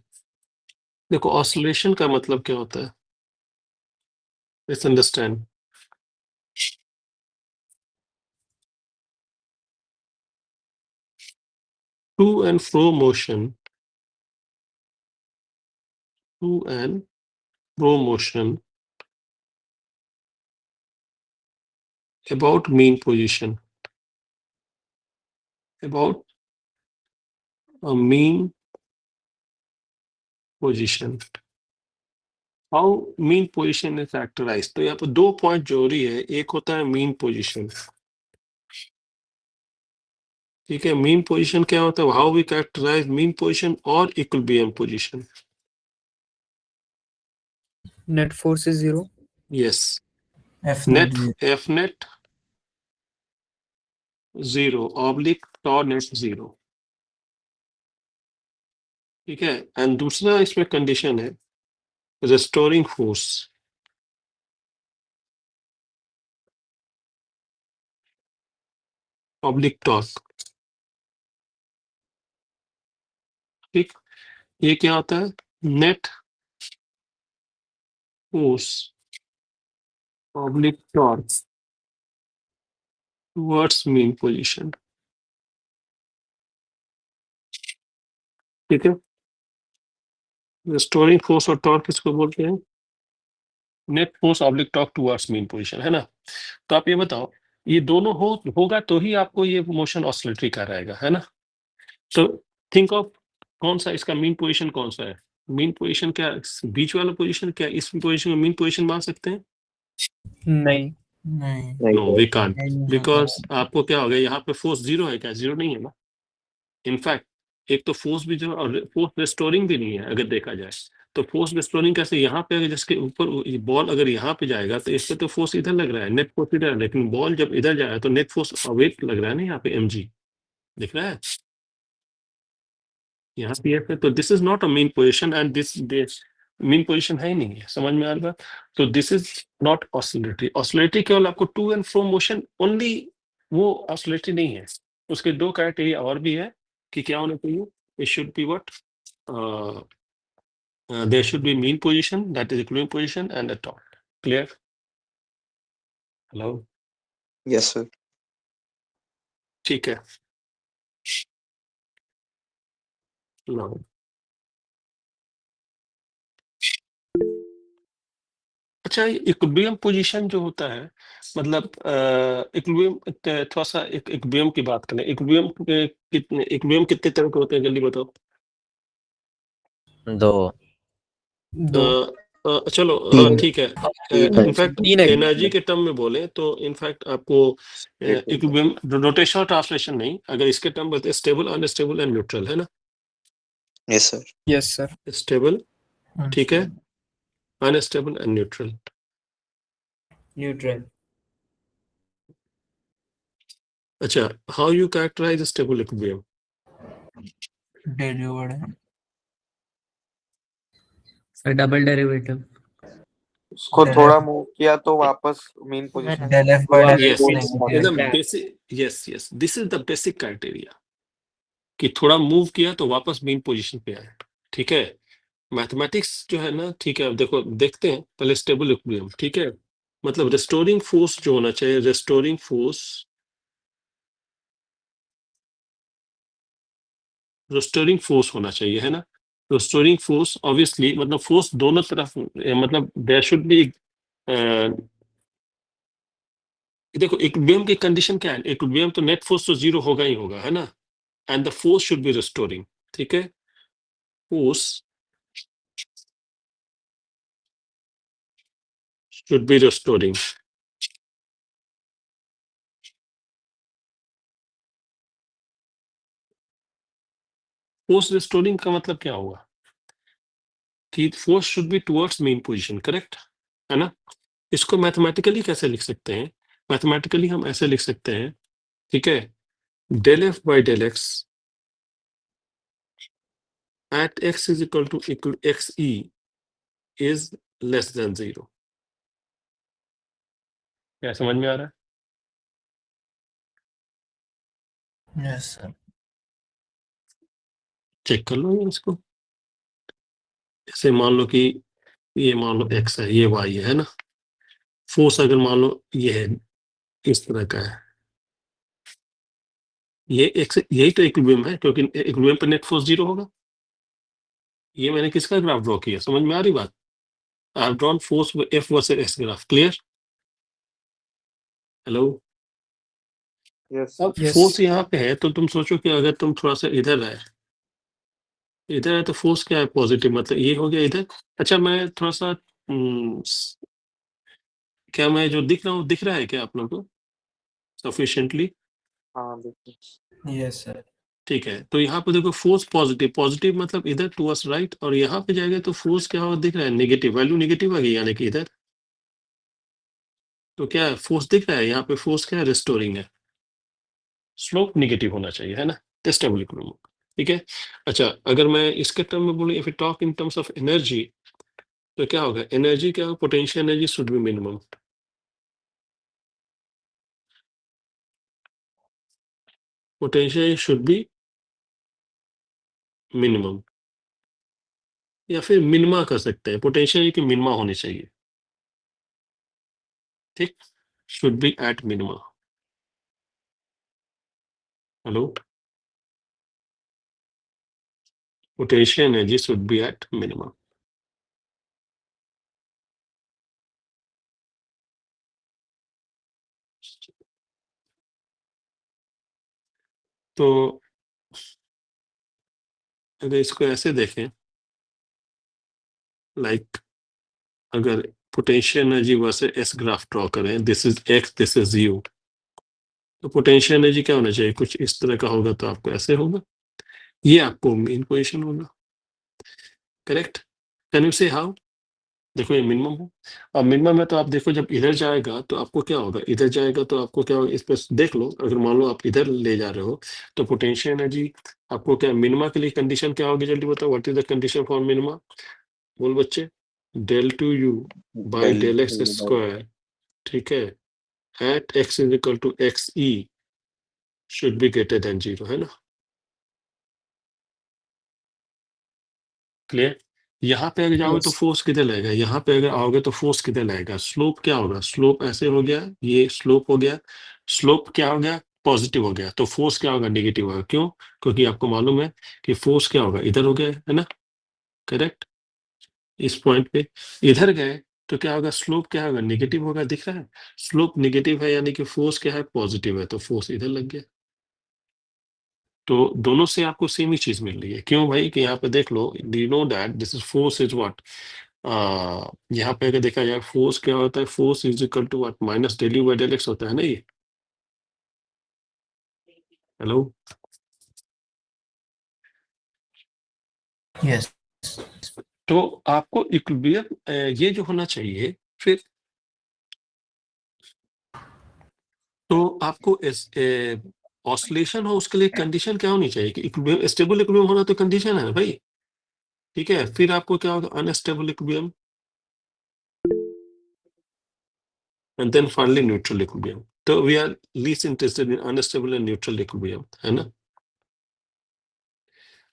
देखो, ऑसिलेशन का मतलब क्या होता है? Let's understand. To and fro motion, to and fro motion about mean position, about a mean position. How mean position is characterized? तो यहाँ पर दो पॉइंट जरूरी है। एक होता है मीन पोजीशन, ठीक है। मीन पोजीशन क्या होता है? How we characterize mean position और equilibrium position. Net force is 0 yes, net F net 0 oblique tau net 0, ठीक है। एंड दूसरा इसमें कंडीशन है रिस्टोरिंग फोर्स, ऑब्लिक टॉर्क, ठीक। ये क्या होता है, net force oblique torque towards mean position, ठीक है। रिस्टोरिंग फोर्स और टॉर्क किसको बोलते हैं, net force oblique torque towards mean position, है ना। तो आप ये बताओ, ये दोनों होगा तो ही आपको ये मोशन ऑसिलेटरी का रहेगा, है ना। तो थिंक ऑफ कौन सा इसका मीन पोजीशन कौन सा है, मीन पोजीशन क्या बीच वाला पोजीशन, क्या इस पोजीशन को मीन पोजीशन मान सकते हैं? नहीं नो वी कांट, बिकॉज आपको क्या हो गया, यहाँ पे फोर्स 0 है क्या, 0 नहीं है ना। इनफैक्ट एक तो फोर्स भी जो और फोर्स रिस्टोरिंग भी नहीं है अगर देखा जाए, तो फोर्स रिस्टोरिंग कैसे, यहाँ पे अगर जिसके ऊपर बॉल अगर यहाँ पे जाएगा तो इस पे तो फोर्स इधर लग रहा है, नेट फोर्स इधर है, लेकिन बॉल जब इधर जाए तो नेट फोर्स वेट लग रहा है ना, यहाँ पे mg दिख रहा है, यहाँ पे F है। तो this is not a mean position and this mean position है ही नहीं है, समझ में आ रहा है। तो this is not oscillatory. Oscillatory केवल आपको to and fro motion only, वो ऑसिलेटरी नहीं है। उसके दो क्राइटेरिया और भी है कि क्या होना चाहिए, it should be what, there should be mean position, that is equilibrium position, and a torque. Clear? Hello? Yes, sir. ठीक है। Now, अच्छा, इक्विलिब्रियम पोजीशन जो होता है, मतलब इक्विलिब्रियम, थोड़ा सा इक्विलिब्रियम की बात करें। इक्विलिब्रियम कितने तरह के होते हैं, जल्दी बताओ। दो चलो, तीन। ठीक है। तीन है। इनफैक्ट तीन है। एनर्जी के टर्म में बोले तो इनफैक्ट आपको इक्विलिब्रियम, रोटेशन और ट्रांसलेशन नहीं, अगर इसके टर्म बोलते हैं स्टेबल, अनस्टेबल एंड न्यूट्रल, है ना। Yes, sir. Yes sir stable, ठीक है, अनस्टेबल एंड न्यूट्रल। न्यूट्रल अच्छा, how you characterize stable equilibrium? Sir double derivative. उसको थोड़ा मूव किया तो वापस मीन पोजीशन Yes, एकदम basic, yes this is the basic criteria कि थोड़ा मूव किया तो वापस मीन पोजीशन पे आए, ठीक है। मैथमेटिक्स जो है ना, ठीक है, अब देखो देखते हैं पहले स्टेबल इक्विलिब्रियम, ठीक है। मतलब रिस्टोरिंग फोर्स जो होना चाहिए, रिस्टोरिंग फोर्स होना चाहिए, है ना। रिस्टोरिंग फोर्स ऑब्वियसली मतलब फोर्स दोनों तरफ, मतलब देयर शुड बी, देखो इक्विलिब्रियम की कंडीशन क्या है, इक्विलिब्रियम तो नेट फोर्स तो 0 होगा ही होगा, है ना। And the force should B restoring, ठीक है। Force should be restoring. Force restoring का मतलब क्या होगा कि force should be towards main position, correct, है ना। इसको मैथमेटिकली कैसे लिख सकते हैं, मैथमेटिकली हम ऐसे लिख सकते हैं, ठीक है, del F by del X at X is equal to X E is less than 0। क्या समझ में आ रहा है? Yes sir. चेक कर लो ये इसको। जैसे मान लो कि ये मान लो एक्स है, ये वाई है ना। फोर्स अगर मान लो ये है, इस तरह का है, ये एक्स, यही तो इक्विलिब्रियम है, क्योंकि इक्विलिब्रियम पर नेट फोर्स 0 होगा। ये मैंने किसका ग्राफ ड्रॉ किया, समझ में आ रही बात। I have drawn force F versus S graph, clear. Hello. Yes. अब फोर्स यहाँ पे है तो तुम सोचो कि अगर तुम थोड़ा सा इधर है, इधर है तो फोर्स क्या है, पॉजिटिव, मतलब ये हो गया इधर। अच्छा, मैं थोड़ा सा क्या मैं जो दिख रहा हूँ, दिख रहा है क्या आप लोगों को सफिशिएंटली? हाँ बिल्कुल। Yes sir. ठीक है, तो यहाँ पे देखो फोर्स पॉजिटिव, पॉजिटिव मतलब इधर टुवर्ड्स राइट, और यहाँ पे जाएगा तो फोर्स क्या होगा दिख रहा है, नेगेटिव, वैल्यू नेगेटिव आ गई, यानी कि इधर तो क्या फोर्स दिख रहा है यहाँ पे, फोर्स क्या है, रिस्टोरिंग है, स्लोप निगेटिव होना चाहिए, है ना, स्टेबल इक्विलिब्रियम। ठीक है। अच्छा, अगर मैं इसके टर्म में बोलूँ, if you talk in terms of energy, तो क्या होगा, एनर्जी क्या होगा, potential energy should B minimum. Potential should be minimum, या फिर मिनिमा कर सकते हैं, पोटेंशियल की मिनिमा होनी चाहिए। ठीक, should be at minima. Hello, potential energy should be at minimum. तो अगर इसको ऐसे देखें, लाइक अगर potential energy versus S graph draw करें, this is X, this is U, तो पोटेंशियल एनर्जी क्या होना चाहिए, कुछ इस तरह का होगा, तो आपको ऐसे होगा, ये आपको मेन पोजीशन होगा। करेक्ट। कैन यू से हाउ? देखो ये मिनिमम हो, और मिनिमम में तो आप देखो जब इधर जाएगा तो आपको क्या होगा, इधर जाएगा तो आपको क्या होगा, इस पर देख लो, अगर मान लो आप इधर ले जा रहे हो तो पोटेंशियल एनर्जी आपको क्या, मिनिमा के लिए कंडीशन क्या होगी, जल्दी बताओ, what is the condition for minima? बोल बच्चे, del two U by del X square, ठीक है, at X is equal to X E should be greater than 0, है ना। क्लियर। यहाँ पे अगर जाओगे तो फोर्स किधर लगेगा, यहाँ पे अगर आओगे तो फोर्स किधर लगेगा, स्लोप क्या होगा, स्लोप ऐसे हो गया, ये स्लोप हो गया, स्लोप क्या हो गया, पॉजिटिव हो गया, तो फोर्स क्या होगा, नेगेटिव होगा। क्यों? क्योंकि आपको मालूम है कि फोर्स क्या होगा, इधर हो गया, है ना। करेक्ट। इस पॉइंट पे इधर गए तो क्या होगा, स्लोप क्या होगा, नेगेटिव होगा, दिख रहा है, स्लोप नेगेटिव है, यानी कि फोर्स क्या है, पॉजिटिव है, तो फोर्स इधर लग गया। तो दोनों से आपको सेम ही चीज मिल रही है। क्यों भाई, कि यहाँ पे देख लो, do you know that this is force is what, यहाँ पे अगर देखा जाए फोर्स क्या होता है, force is equal to what, minus del U by del X होता है ना ये। Hello, Yes. तो आपको इक्विलिब्रियम ये जो होना चाहिए, फिर तो आपको ऑसिलेशन हो, उसके लिए कंडीशन क्या होनी चाहिए, कि इक्विलिब्रियम, स्टेबल इक्विलिब्रियम होना तो कंडीशन है ना भाई। ठीक है, फिर आपको क्या होगा, unstable equilibrium, and then finally neutral equilibrium. So we are least interested in unstable and neutral equilibrium, है ना।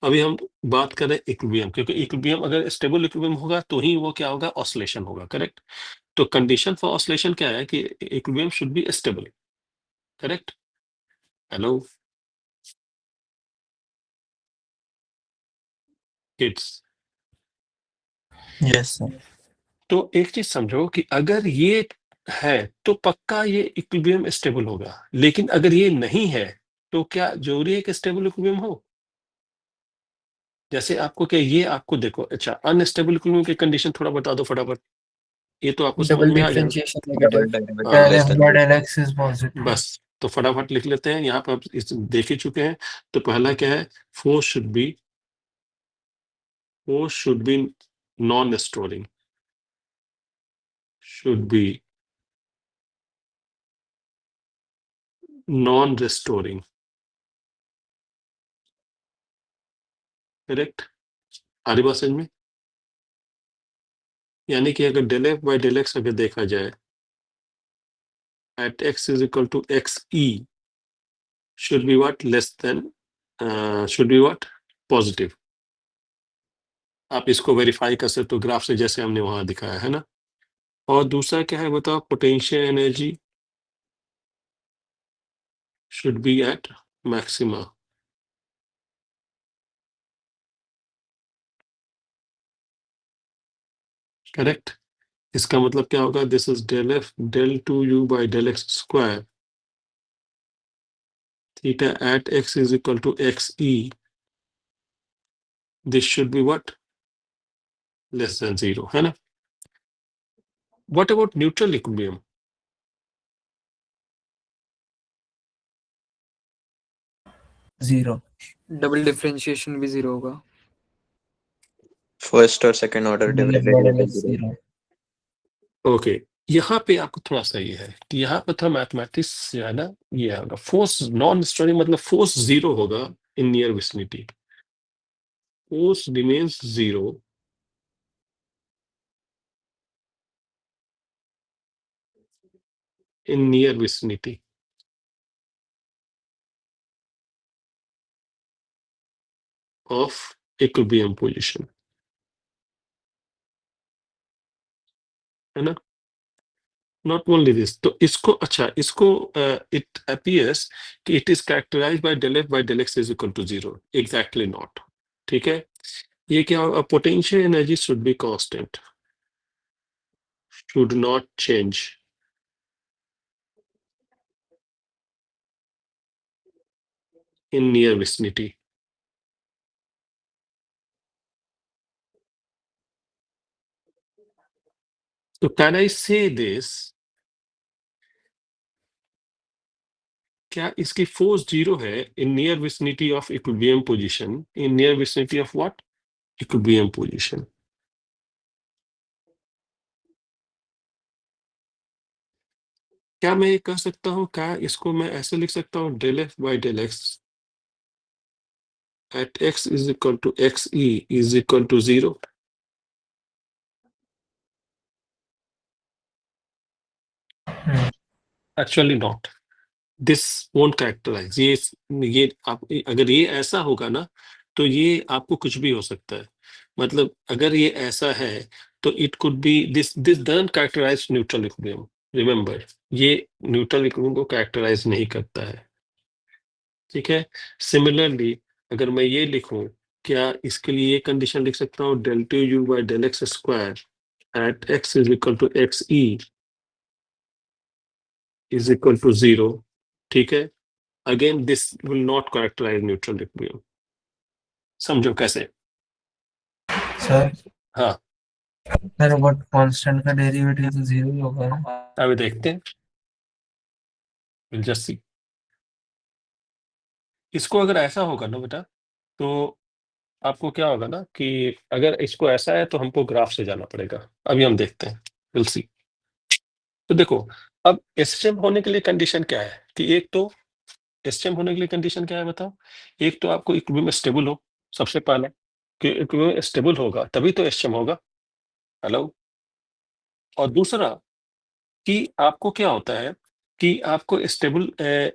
अभी हम बात करें इक्विलिब्रियम, क्योंकि इक्विलिब्रियम अगर स्टेबल इक्विलिब्रियम होगा तो ही वो क्या होगा, ऑसिलेशन होगा। करेक्ट। तो कंडीशन फॉर ऑसिलेशन क्या है, कि equilibrium should be stable. Correct. Hello kids. Yes, sir. तो एक चीज समझो कि अगर ये है तो पक्का ये इक्विलिब्रियम स्टेबल होगा, लेकिन अगर ये नहीं है तो क्या जरूरी है कि स्टेबल इक्विलिब्रियम हो? जैसे आपको क्या, ये आपको देखो, अच्छा अनस्टेबल इक्विलिब्रियम की कंडीशन थोड़ा बता दो फटाफट, ये तो आपको समझ Double में आ गया। differentiation double negative. हाँ, Del F by del X is positive. बस तो फटाफट लिख लेते हैं, यहाँ पर आप इस देख ही चुके हैं। तो पहला क्या है, force should be non restoring, should be non restoring. Correct. आ रही बात समझ में? यानी कि अगर del F by del X अगर देखा जाए, at X is equal to X E should be what, less than, should be what, positive. आप इसको वेरीफाई कर सकते हो ग्राफ से, जैसे हमने वहां दिखाया है ना। और दूसरा क्या है बताओ, potential energy should be at maxima. Correct. इसका मतलब क्या होगा, this is del F del two U by del X square theta at X is equal to X E, this should be what, less than 0, है ना। What about neutral equilibrium? Zero. Double differentiation भी zero होगा. First और second order Del F by del X derivative zero. Okay, यहाँ पे आपको थोड़ा सा ये है कि यहाँ पे थोड़ा मैथमेटिक्स जो है ना, ये होगा फोर्स नॉन स्टोरिंग, मतलब फोर्स जीरो होगा in near vicinity, force remains zero in near vicinity of equilibrium position, है ना। नॉट ओनली दिस, तो इसको अच्छा, इसको इट अपीयर्स कि it is characterized by del F by del X is equal to zero, exactly not. ठीक है, ये क्या होगा, potential energy should be constant, should not change in near vicinity. So can I say this? क्या इसकी force zero है इन near vicinity of equilibrium position, in near vicinity of what, equilibrium position. क्या मैं ये कह सकता हूँ, क्या इसको मैं ऐसे लिख सकता हूँ, del F by del X at X is equal to X E is equal to zero? Actually not, this won't characterize, ये आप अगर ये ऐसा होगा ना, तो ये आपको कुछ भी हो सकता है। मतलब अगर ये ऐसा है तो it could be this this doesn't characterize neutral equilibrium, remember, ये न्यूट्रल इक्विलिब्रियम को कैरेक्टराइज नहीं करता है। ठीक है, सिमिलरली अगर मैं ये लिखूं, क्या इसके लिए ये कंडीशन लिख सकता हूँ, del two U by del X square at X is equal to X E is equal to zero. ठीक है, again this will not characterize neutral equilibrium. समझो कैसे? सर हाँ, सर बट कांस्टेंट का डेरिवेटिव तो जीरो ही होगा ना। अभी देखते हैं, जस्ट सी। इसको अगर ऐसा होगा ना बेटा, तो आपको क्या होगा ना कि अगर इसको ऐसा है तो हमको ग्राफ से जाना पड़ेगा, अभी हम देखते हैं, विल सी। तो देखो, अब एसएचएम होने के लिए कंडीशन क्या है कि एक तो एसएचएम होने के लिए कंडीशन क्या है बताओ, एक तो आपको इक्विलिब्रियम स्टेबल हो, सबसे पहला कि इक्विलिब्रियम स्टेबल होगा तभी तो एसएचएम होगा। हेलो, और दूसरा कि आपको क्या होता है कि आपको स्टेबल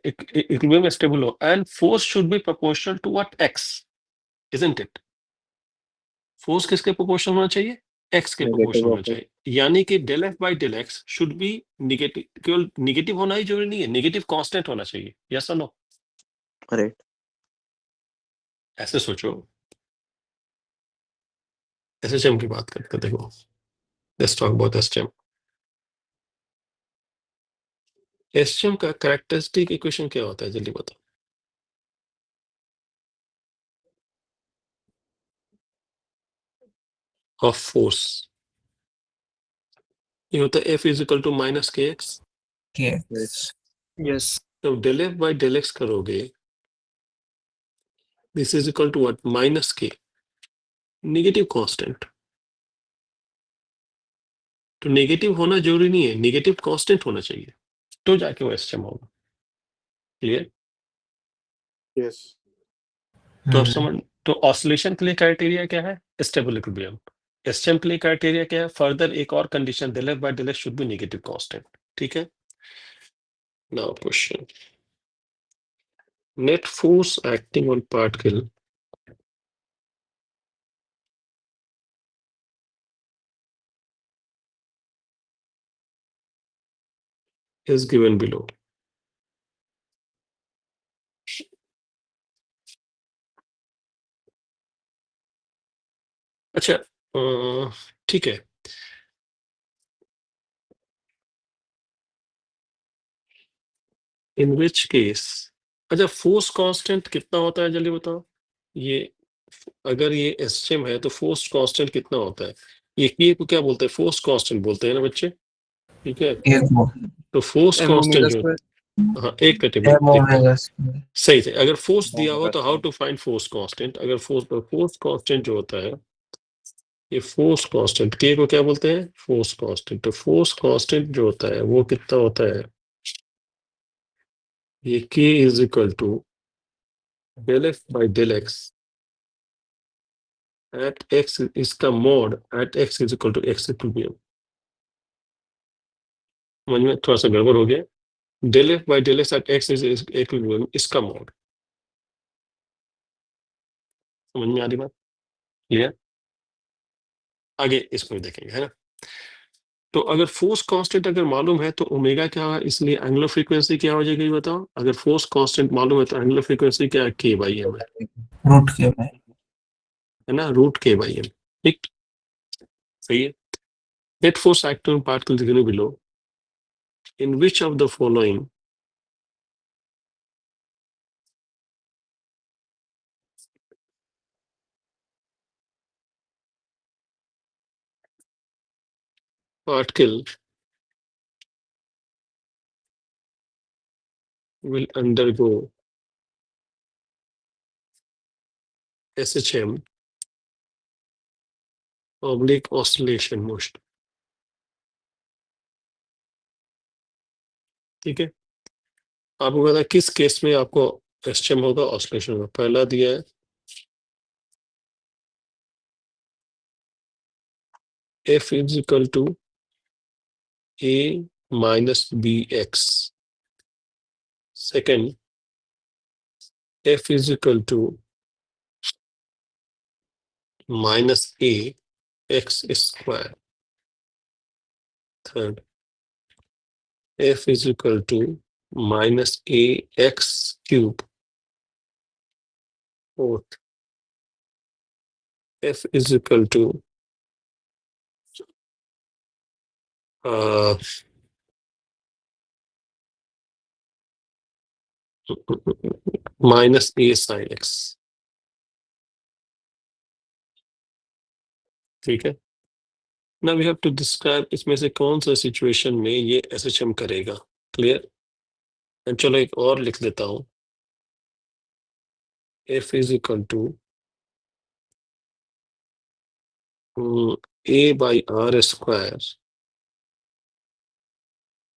इक्विलिब्रियम स्टेबल हो and force should be proportional to what, X, isn't it? Force किसके प्रोपोर्शनल होना चाहिए, एक्स के Negative प्रोपोर्शनल होना of it. चाहिए, यानी कि del F by del X should be negative, केवल निगेटिव होना ही जरूरी नहीं है, निगेटिव कांस्टेंट होना चाहिए, यस और नो? Right. ऐसे सोचो, एसएचएम की बात करते हैं, देखो let's talk about SHM. SHM का कैरेक्टरिस्टिक इक्वेशन क्या होता है, जल्दी बताओ। ऑफ फोर्स ये होता है F is equal to minus K X. Yes. Yes तो del F by del X करोगे, this is equal to what, minus K, negative constant. तो नेगेटिव होना जरूरी नहीं है, नेगेटिव कांस्टेंट होना चाहिए, तो जाके वो एसएचएम होगा। क्लियर? यस तो अब समझ, तो ऑसिलेशन के लिए क्राइटेरिया क्या है, स्टेबल इक्विलिब्रियम। एसएचएम के लिए क्राइटेरिया क्या है, फर्दर एक और condition, del F by del X should be negative constant. ठीक है, now question, net force acting on particle is given below. अच्छा, ठीक है, इन विच केस, अच्छा फोर्स कांस्टेंट कितना होता है जल्दी बताओ। ये अगर ये एसएचएम है तो फोर्स कांस्टेंट कितना होता है, ये को क्या बोलते हैं, फोर्स कांस्टेंट बोलते हैं ना बच्चे। ठीक है, एक वो तो फोर्स एम कांस्टेंट ओमेगा जो, स्क्वायर हाँ एक कैटेगरी एम देखता हूँ, ओमेगा स्क्वायर सही थे। अगर फोर्स दिया हो तो how to find force constant, अगर फोर्स कांस्टेंट जो होता है ये फोर्स कांस्टेंट के को क्या बोलते हैं? Force constant. तो फोर्स कांस्टेंट जो होता है वो कितना होता है? ये k is equal to del F by del X at X, इसका mod at X is equal to X equilibrium. समझ में थोड़ा सा गड़बड़ हो गया। Del F by del X at X is equilibrium, इसका मोड। समझ में आ रही बात? क्लियर? आगे इसको भी देखेंगे, है ना। तो अगर फोर्स कांस्टेंट अगर मालूम है तो ओमेगा क्या है, इसलिए एंगुलर फ्रीक्वेंसी क्या हो जाएगी बताओ? अगर फोर्स कांस्टेंट मालूम है तो एंगुलर फ्रीक्वेंसी क्या है? k बाई m रूट के में है ना, रूट k बाई m। ठीक, सही है। Net force acting on particles given below, in which of the following particle will undergo SHM oblique oscillation motion? ठीक है, आपको पता है किस केस में आपको SHM होगा, ऑसिलेशन होगा? पहला दिया है F is equal to A minus BX. Second, F is equal to minus A x square. Third, F is equal to minus A x cube. Fourth, F is equal to minus A sin x. ठीक है ना, we have to describe इसमें से कौन सा situation में ये SHM करेगा। क्लियर? चलो एक और लिख देता हूं, F is equal to A by R square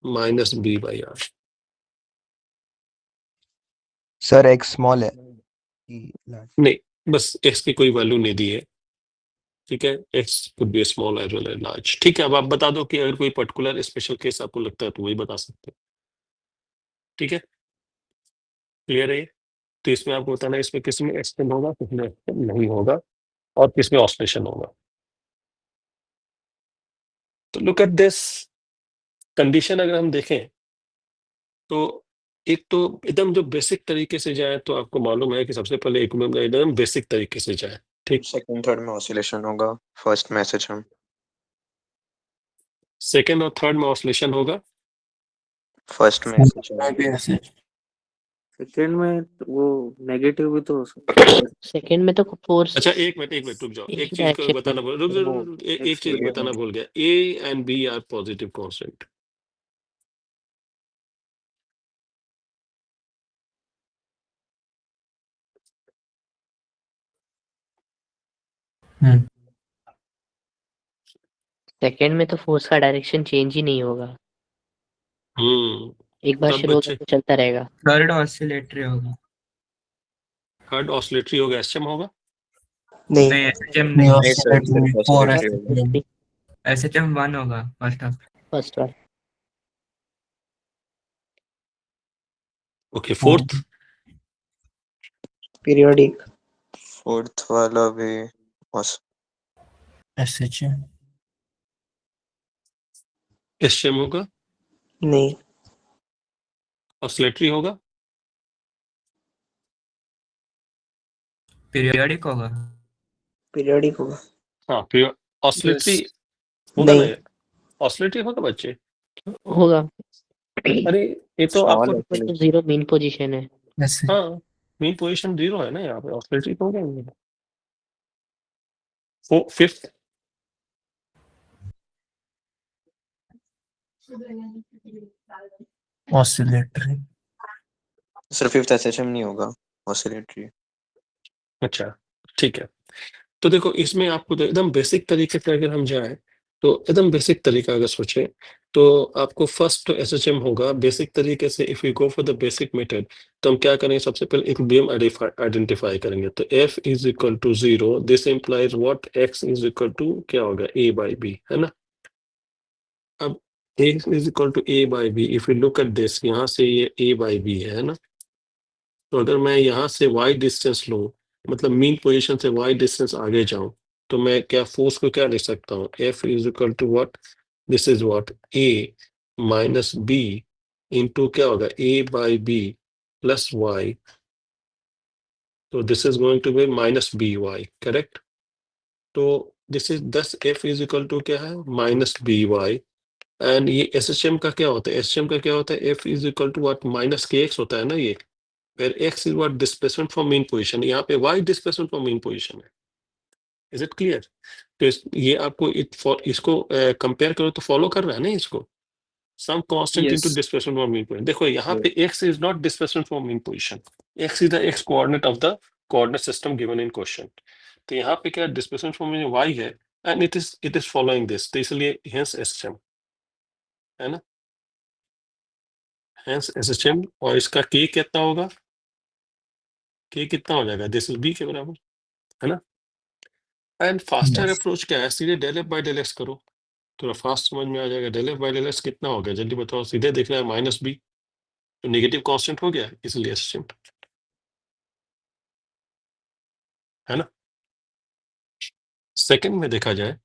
minus B by R. Sir x small है नहीं, बस x की कोई वैल्यू नहीं दी है। ठीक है, x could be small as well as large। ठीक है, अब आप बता दो कि अगर कोई पर्टिकुलर स्पेशल केस आपको लगता है तो वही बता सकते हैं। ठीक है, क्लियर है ये? तो इसमें आपको बताना है इसमें किस में एक्सटेंड होगा, किस में एक्सटेंड नहीं होगा, और किस में ऑसिलेशन होगा। तो लुक एट दिस कंडीशन। अगर हम देखें तो एक तो एकदम जो बेसिक तरीके से जाए तो आपको मालूम है कि सबसे पहले एकदम बेसिक तरीके से जाए। ठीक, सेकंड थर्ड में ऑसिलेशन होगा, फर्स्ट में SHM, सेकेंड और थर्ड में ऑसिलेशन होगा, फर्स्ट में SHM। भी ऐसे सेकेंड में वो नेगेटिव भी तो हो सकता है। सेकंड में तो फोर्स अच्छा एक मिनट रुक जाओ, एक चीज को डायरेक्शन बताना भूल एक चीज बताना भूल गया। A and B are positive constant. Second में तो फोर्स का डायरेक्शन चेंज ही नहीं होगा, एक बार तब शुरू होगा बच्चे तो चलता रहेगा। थर्ड ऑसिलेटरी होगा। थर्ड ऑसिलेटरी होगा, SHM होगा। नहीं SHM नहीं, नहीं सर, ऑसिलेटरी सिर्फ 4 ऑसिलेटरी होगा। SHM 1 होगा फर्स्ट हाफ। फर्स्ट वाला ओके, फोर्थ पीरियोडिक फोर्थ वाला भी SHM SHM होगा, नहीं, ऑसिलेटरी होगा, पीरियोडिक होगा। पीरियोडिक होगा। हाँ फिर ऑसिलेटरी होगा नहीं। ना, ऑसिलेटरी होगा बच्चे। होगा। अरे ये तो आपको, स्मॉल जीरो मेन पोजीशन है। ऐसे हाँ मेन पोजीशन 0 है ना यहाँ पे, ऑसिलेटरी तो होगा। Fifth oscillatory sir, fifth SHM नहीं होगा, ऑसिलेटरी। अच्छा ठीक है, तो देखो इसमें आपको तो एकदम बेसिक तरीके से अगर हम जाएं तो एकदम बेसिक तरीका अगर सोचे तो आपको फर्स्ट तो एसएचएम होगा बेसिक तरीके से। If you go for the basic method तो हम क्या करेंगे, सबसे पहले इक्विलिब्रियम आइडेंटिफाई करेंगे। तो F is equal to 0, this implies what, X is equal to क्या होगा, A बाई B, है ना। अब A is equal to A by B, if you look at this, यहाँ से ये A बाई B है ना। तो अगर मैं यहाँ से y डिस्टेंस लूँ, मतलब मीन पोजीशन से y डिस्टेंस आगे जाऊं, तो मैं क्या फोर्स को क्या लिख सकता हूँ, F is equal to what, this is what, A minus B into क्या होगा, A by B plus y, तो this is going to be minus BY, correct. तो this is 10 F is equal to क्या है, minus BY। एंड ये SHM का क्या होता है, SHM का क्या होता है, F is equal to what, minus KX होता है ना ये, where x is what displacement from mean position, यहाँ पे y displacement from mean position है। Is it clear? तो ये आपको इसको कंपेयर करो तो फॉलो कर रहा है ना इसको, some constant into displacement from mean position। देखो यहाँ पे x is not displacement from mean position, x is the x coordinate of the coordinate system given in question। तो यहाँ पे क्या displacement from mean y है, and it is following this, तो इसलिए hence SHM है ना, hence SHM। और इसका k कितना होगा, k कितना हो जाएगा, दिस इज b के बराबर, है ना। एंड फास्टर अप्रोच क्या है, सीधे del F by del X करो, थोड़ा फास्ट समझ में आ जाएगा। Del F by del X कितना हो गया जल्दी बताओ, सीधे दिख रहा है माइनस बी, तो नेगेटिव कांस्टेंट हो गया इसलिए एसएचएम, है ना। सेकंड में देखा जाए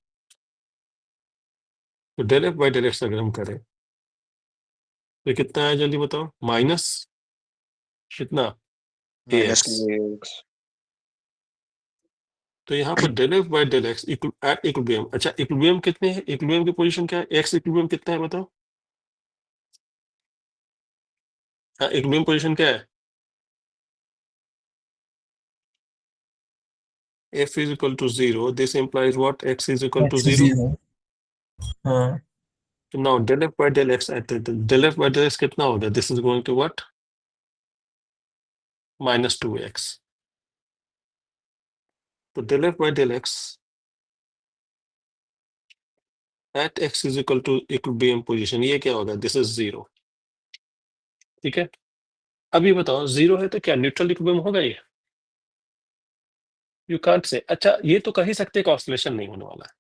तो del F by del X अगर हम करें तो कितना है जल्दी बताओ, माइनस कितना माइनस AX। तो यहाँ पर del F by del X at equilibrium, अच्छा इक्विलिब्रियम कितने हैं, इक्विलिब्रियम की पोजीशन क्या है, एक्स इक्विलिब्रियम कितना है बताओ, हाँ इक्विलिब्रियम पोजीशन क्या है, F is equal to 0, this implies what, X is equal to 0। हाँ So now del F by del X at del F by del X कितना हो गया, this is going to what, minus 2x। तो del F by del X at X is equal to equilibrium position, ये क्या होगा, this is 0। ठीक है, अब ये बताओ 0 है तो क्या न्यूट्रल इक्विलिब्रियम होगा ये, यू कांट से। अच्छा ये तो कह ही सकते हैं कि ऑसिलेशन नहीं होने वाला है,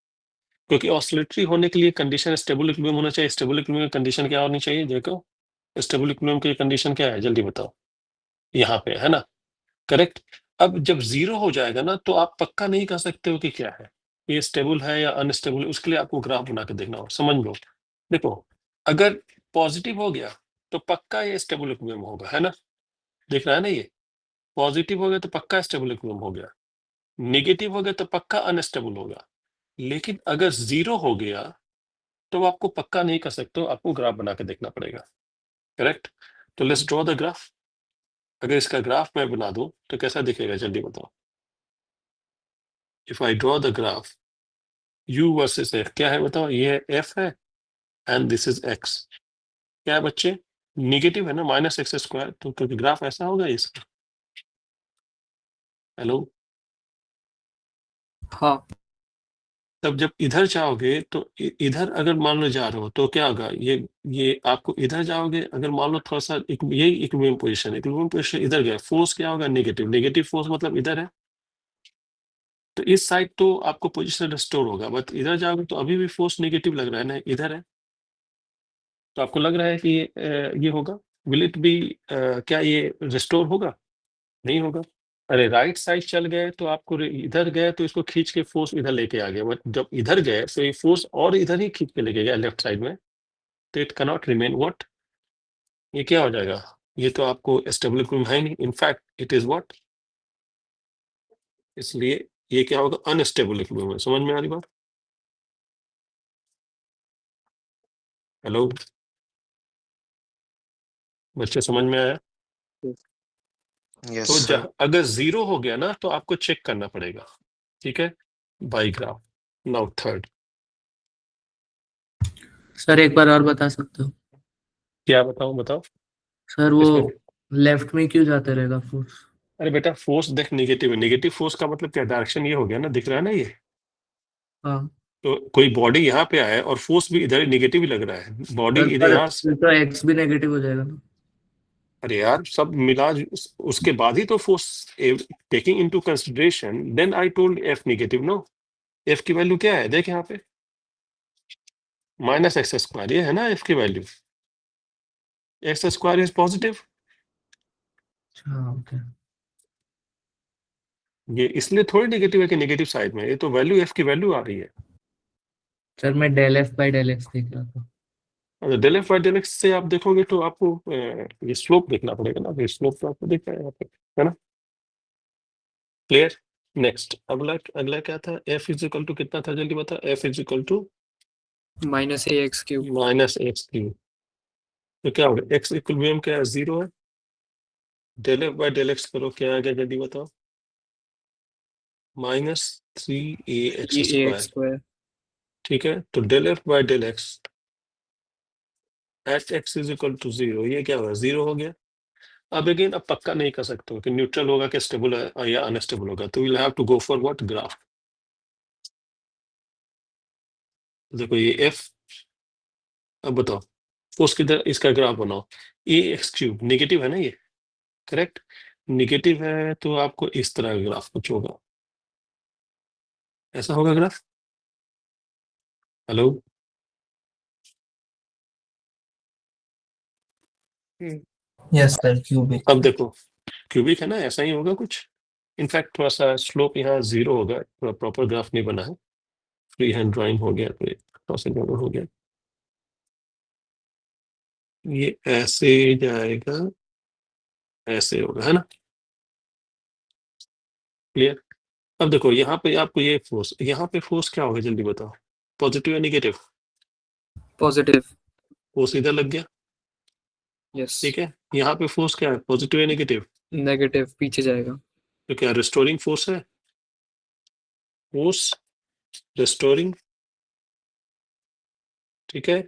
क्योंकि ऑसिलेटरी होने के लिए कंडीशन स्टेबल इक्विलिब्रियम होना चाहिए। स्टेबल इक्विलिब्रियम की कंडीशन क्या होनी चाहिए, देखो स्टेबल इक्विलिब्रियम की कंडीशन क्या है जल्दी बताओ, यहाँ पे है ना, करेक्ट। अब जब 0 हो जाएगा ना तो आप पक्का नहीं कह सकते हो कि क्या है, ये स्टेबल है या अनस्टेबल है, उसके लिए आपको ग्राफ बना के देखना होगा, समझ लो। देखो अगर पॉजिटिव हो गया तो पक्का ये स्टेबल इक्विलिब्रियम होगा, है ना, देख रहा है ना, ये पॉजिटिव हो गया तो पक्का स्टेबल इक्विलिब्रियम हो गया, नेगेटिव हो गया तो पक्का अनस्टेबल होगा। लेकिन अगर 0 हो गया तो आपको पक्का नहीं कर सकते हो, आपको ग्राफ बना के देखना पड़ेगा, करेक्ट। तो लेट्स ड्रॉ द ग्राफ। अगर इसका ग्राफ मैं बना दूं तो कैसा दिखेगा जल्दी बताओ, if I draw the graph u versus f, क्या है बताओ, ये f है एंड दिस इज x, क्या है बच्चे, निगेटिव है ना, माइनस एक्स स्क्वायर, तो क्योंकि ग्राफ ऐसा होगा इसका, हेलो। हाँ तब जब इधर जाओगे तो इधर अगर मान लो जा रहे हो तो क्या होगा, ये आपको इधर जाओगे, अगर मान लो थोड़ा सा यही इक्विलिब्रियम पोजीशन है, इक्विलिब्रियम पोजीशन इधर गया, फोर्स क्या होगा, नेगेटिव, नेगेटिव फोर्स मतलब इधर है, तो इस साइड तो आपको पोजीशन रिस्टोर होगा, बट इधर जाओगे तो अभी भी फोर्स नेगेटिव लग रहा है ना, इधर है, तो आपको लग रहा है कि ये होगा, विल इट बी, क्या ये रिस्टोर होगा, नहीं होगा। अरे राइट साइड चल गए तो आपको इधर गए तो इसको खींच के फोर्स इधर लेके आ गया, बट जब इधर गए तो ये फोर्स और इधर ही खींच के लेके गया लेफ्ट साइड में, तो इट कैनॉट रिमेन व्हाट, ये क्या हो जाएगा, ये तो आपको स्टेबल इक्विलिब्रियम है नहीं, इनफैक्ट इट इज व्हाट, इसलिए ये क्या होगा, अनस्टेबल इक्विलिब्रियम। समझ में आ रही बात, हेलो बच्चे, समझ में आया। यस तो सर। अगर 0 हो गया ना तो आपको चेक करना पड़ेगा, ठीक है, by graph. Now third, sir एक बार और बता सकते हो, क्या बताऊं बताओ, सर वो इसमें लेफ्ट में क्यों जाते रहेगा फोर्स। अरे बेटा फोर्स देख नेगेटिव है, नेगेटिव फोर्स का मतलब क्या, डायरेक्शन ये हो गया ना, दिख रहा है ना ये। हाँ तो कोई बॉडी यहाँ पे आया और फोर्स भी इधर नेगेटिव ही लग रहा है, बॉडी सर, इधर पर यहाँ फिर तो एक्स भी नेगेटिव हो जाएगा ना। अरे यार सब मिला उसके बाद ही तो force, taking into consideration then I told F negative no. F की वैल्यू क्या है देख यहाँ पे, माइनस एक्स स्क्वायर, ये है ना एफ की value, x square is positive. अच्छा ओके। ये इसलिए थोड़ी नेगेटिव है कि नेगेटिव साइड में, ये तो वैल्यू एफ की वैल्यू आ रही है। सर मैं del F by del X देख रहा था। अगर del F by del X से आप देखोगे तो आपको ये स्लोप देखना पड़ेगा ना, फिर स्लोप तो आपको दिख रहा है यहाँ पे, है ना। क्लियर। नेक्स्ट अगला अगला क्या था, एफ इज इक्वल टू कितना था जल्दी बता, F is equal to minus A X cube. Minus X cube. तो क्या होगा, एक्स इक्विलिब्रियम क्या है, 0 है। Del F by del X करो, क्या आ गया जल्दी बताओ, -3a x स्क्वायर। ठीक है, तो del F by del X at X is equal to 0, ये क्या होगा, 0 हो गया। अब अगेन अब पक्का नहीं कर सकते हो कि न्यूट्रल होगा कि स्टेबल है या अनस्टेबल होगा, तो will have to go for what, graph. देखो ये एफ, अब बताओ फोर्स किधर, इसका ग्राफ बनाओ, ए एक्स क्यूब नेगेटिव है ना ये, करेक्ट। नेगेटिव है तो आपको इस तरह का ग्राफ कुछ होगा, ऐसा होगा graph. Hello, Yes, sir. Cubic. अब देखो क्यूबिक है ना, ऐसा ही होगा कुछ। इनफैक्ट थोड़ा सा स्लोप यहाँ 0 होगा, थोड़ा प्रॉपर ग्राफ नहीं बना है, फ्री हैंड ड्राइंग हो गया तो थोड़ा सा गड़बड़ हो गया। ये ऐसे जाएगा, ऐसे होगा, है ना। क्लियर। अब देखो यहाँ पे आपको ये फोर्स, यहाँ पे फोर्स क्या होगा जल्दी बताओ, पॉजिटिव या नेगेटिव। पॉजिटिव। फोर्स इधर लग गया, यस। ठीक है। यहाँ पे फोर्स क्या है, पॉजिटिव या नेगेटिव। नेगेटिव पीछे जाएगा। तो क्या रिस्टोरिंग फोर्स है, फोर्स रिस्टोरिंग, ठीक है।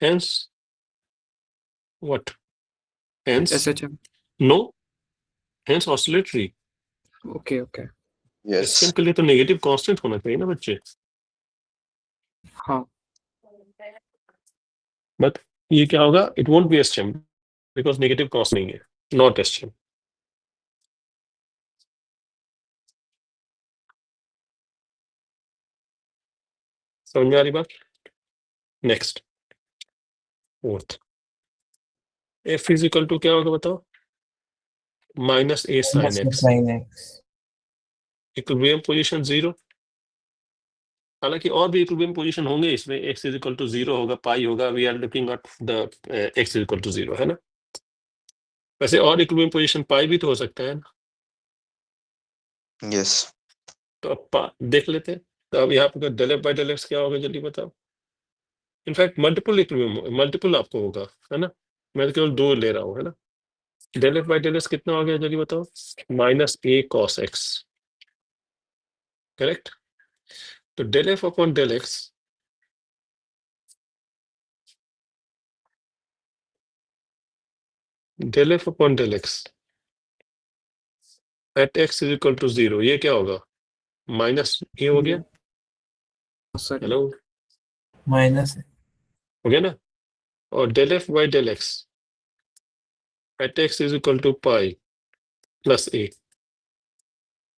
Hence what, hence SHM. No, hence oscillatory. Okay okay. Yes. SM के लिए तो नेगेटिव कांस्टेंट होना चाहिए ना बच्चे, हाँ। बट ये क्या होगा, it won't be SM because negative constant नहीं है, नॉट एसएम। समझ में आ रही बात। Next fourth, F is equal to क्या होगा बताओ, minus A sine Minus X, sin x. Equilibrium position 0। हालांकि और भी इक्विलिब्रियम पोजीशन होंगे इसमें, x इज इक्वल टू 0 होगा, पाई होगा, we are looking at the x is equal to 0, है ना। वैसे और इक्विलिब्रियम पोजीशन पाई भी तो हो सकता है ना, Yes. तो अब देख लेते हैं। तो अब यहाँ पे del F by del X क्या होगा जल्दी बताओ। इनफैक्ट मल्टीपल इक्विलिब्रियम, मल्टीपल आपको होगा, है ना। मैं तो केवल 2 ले रहा हूँ, है ना। Del F by del X कितना हो गया जल्दी बताओ, minus A cos X, correct. तो del F upon del X, del F upon del X at X is equal to 0, ये क्या होगा, माइनस ए हो गया। सॉरी। Hello, Minus. हो गया ना। और del F by del X at X is equal to pi plus A,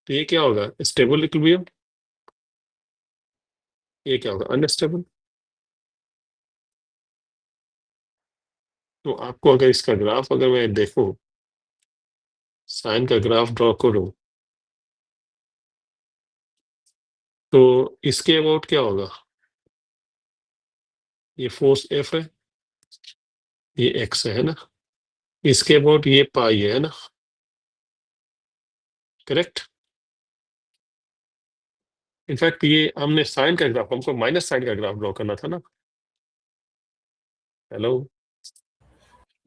तो ये क्या होगा, स्टेबल इक्विलिब्रियम। ये क्या होगा, अनस्टेबल। तो आपको अगर इसका ग्राफ अगर मैं देखूं, साइन का ग्राफ ड्रॉ करूं, तो इसके अबाउट क्या होगा, ये फोर्स एफ है, ये एक्स है ना, इसके अबाउट ये पाई है ना, करेक्ट। इनफैक्ट ये हमने साइन का ग्राफ, हमको माइनस साइन का ग्राफ ड्रॉ करना था ना। हेलो,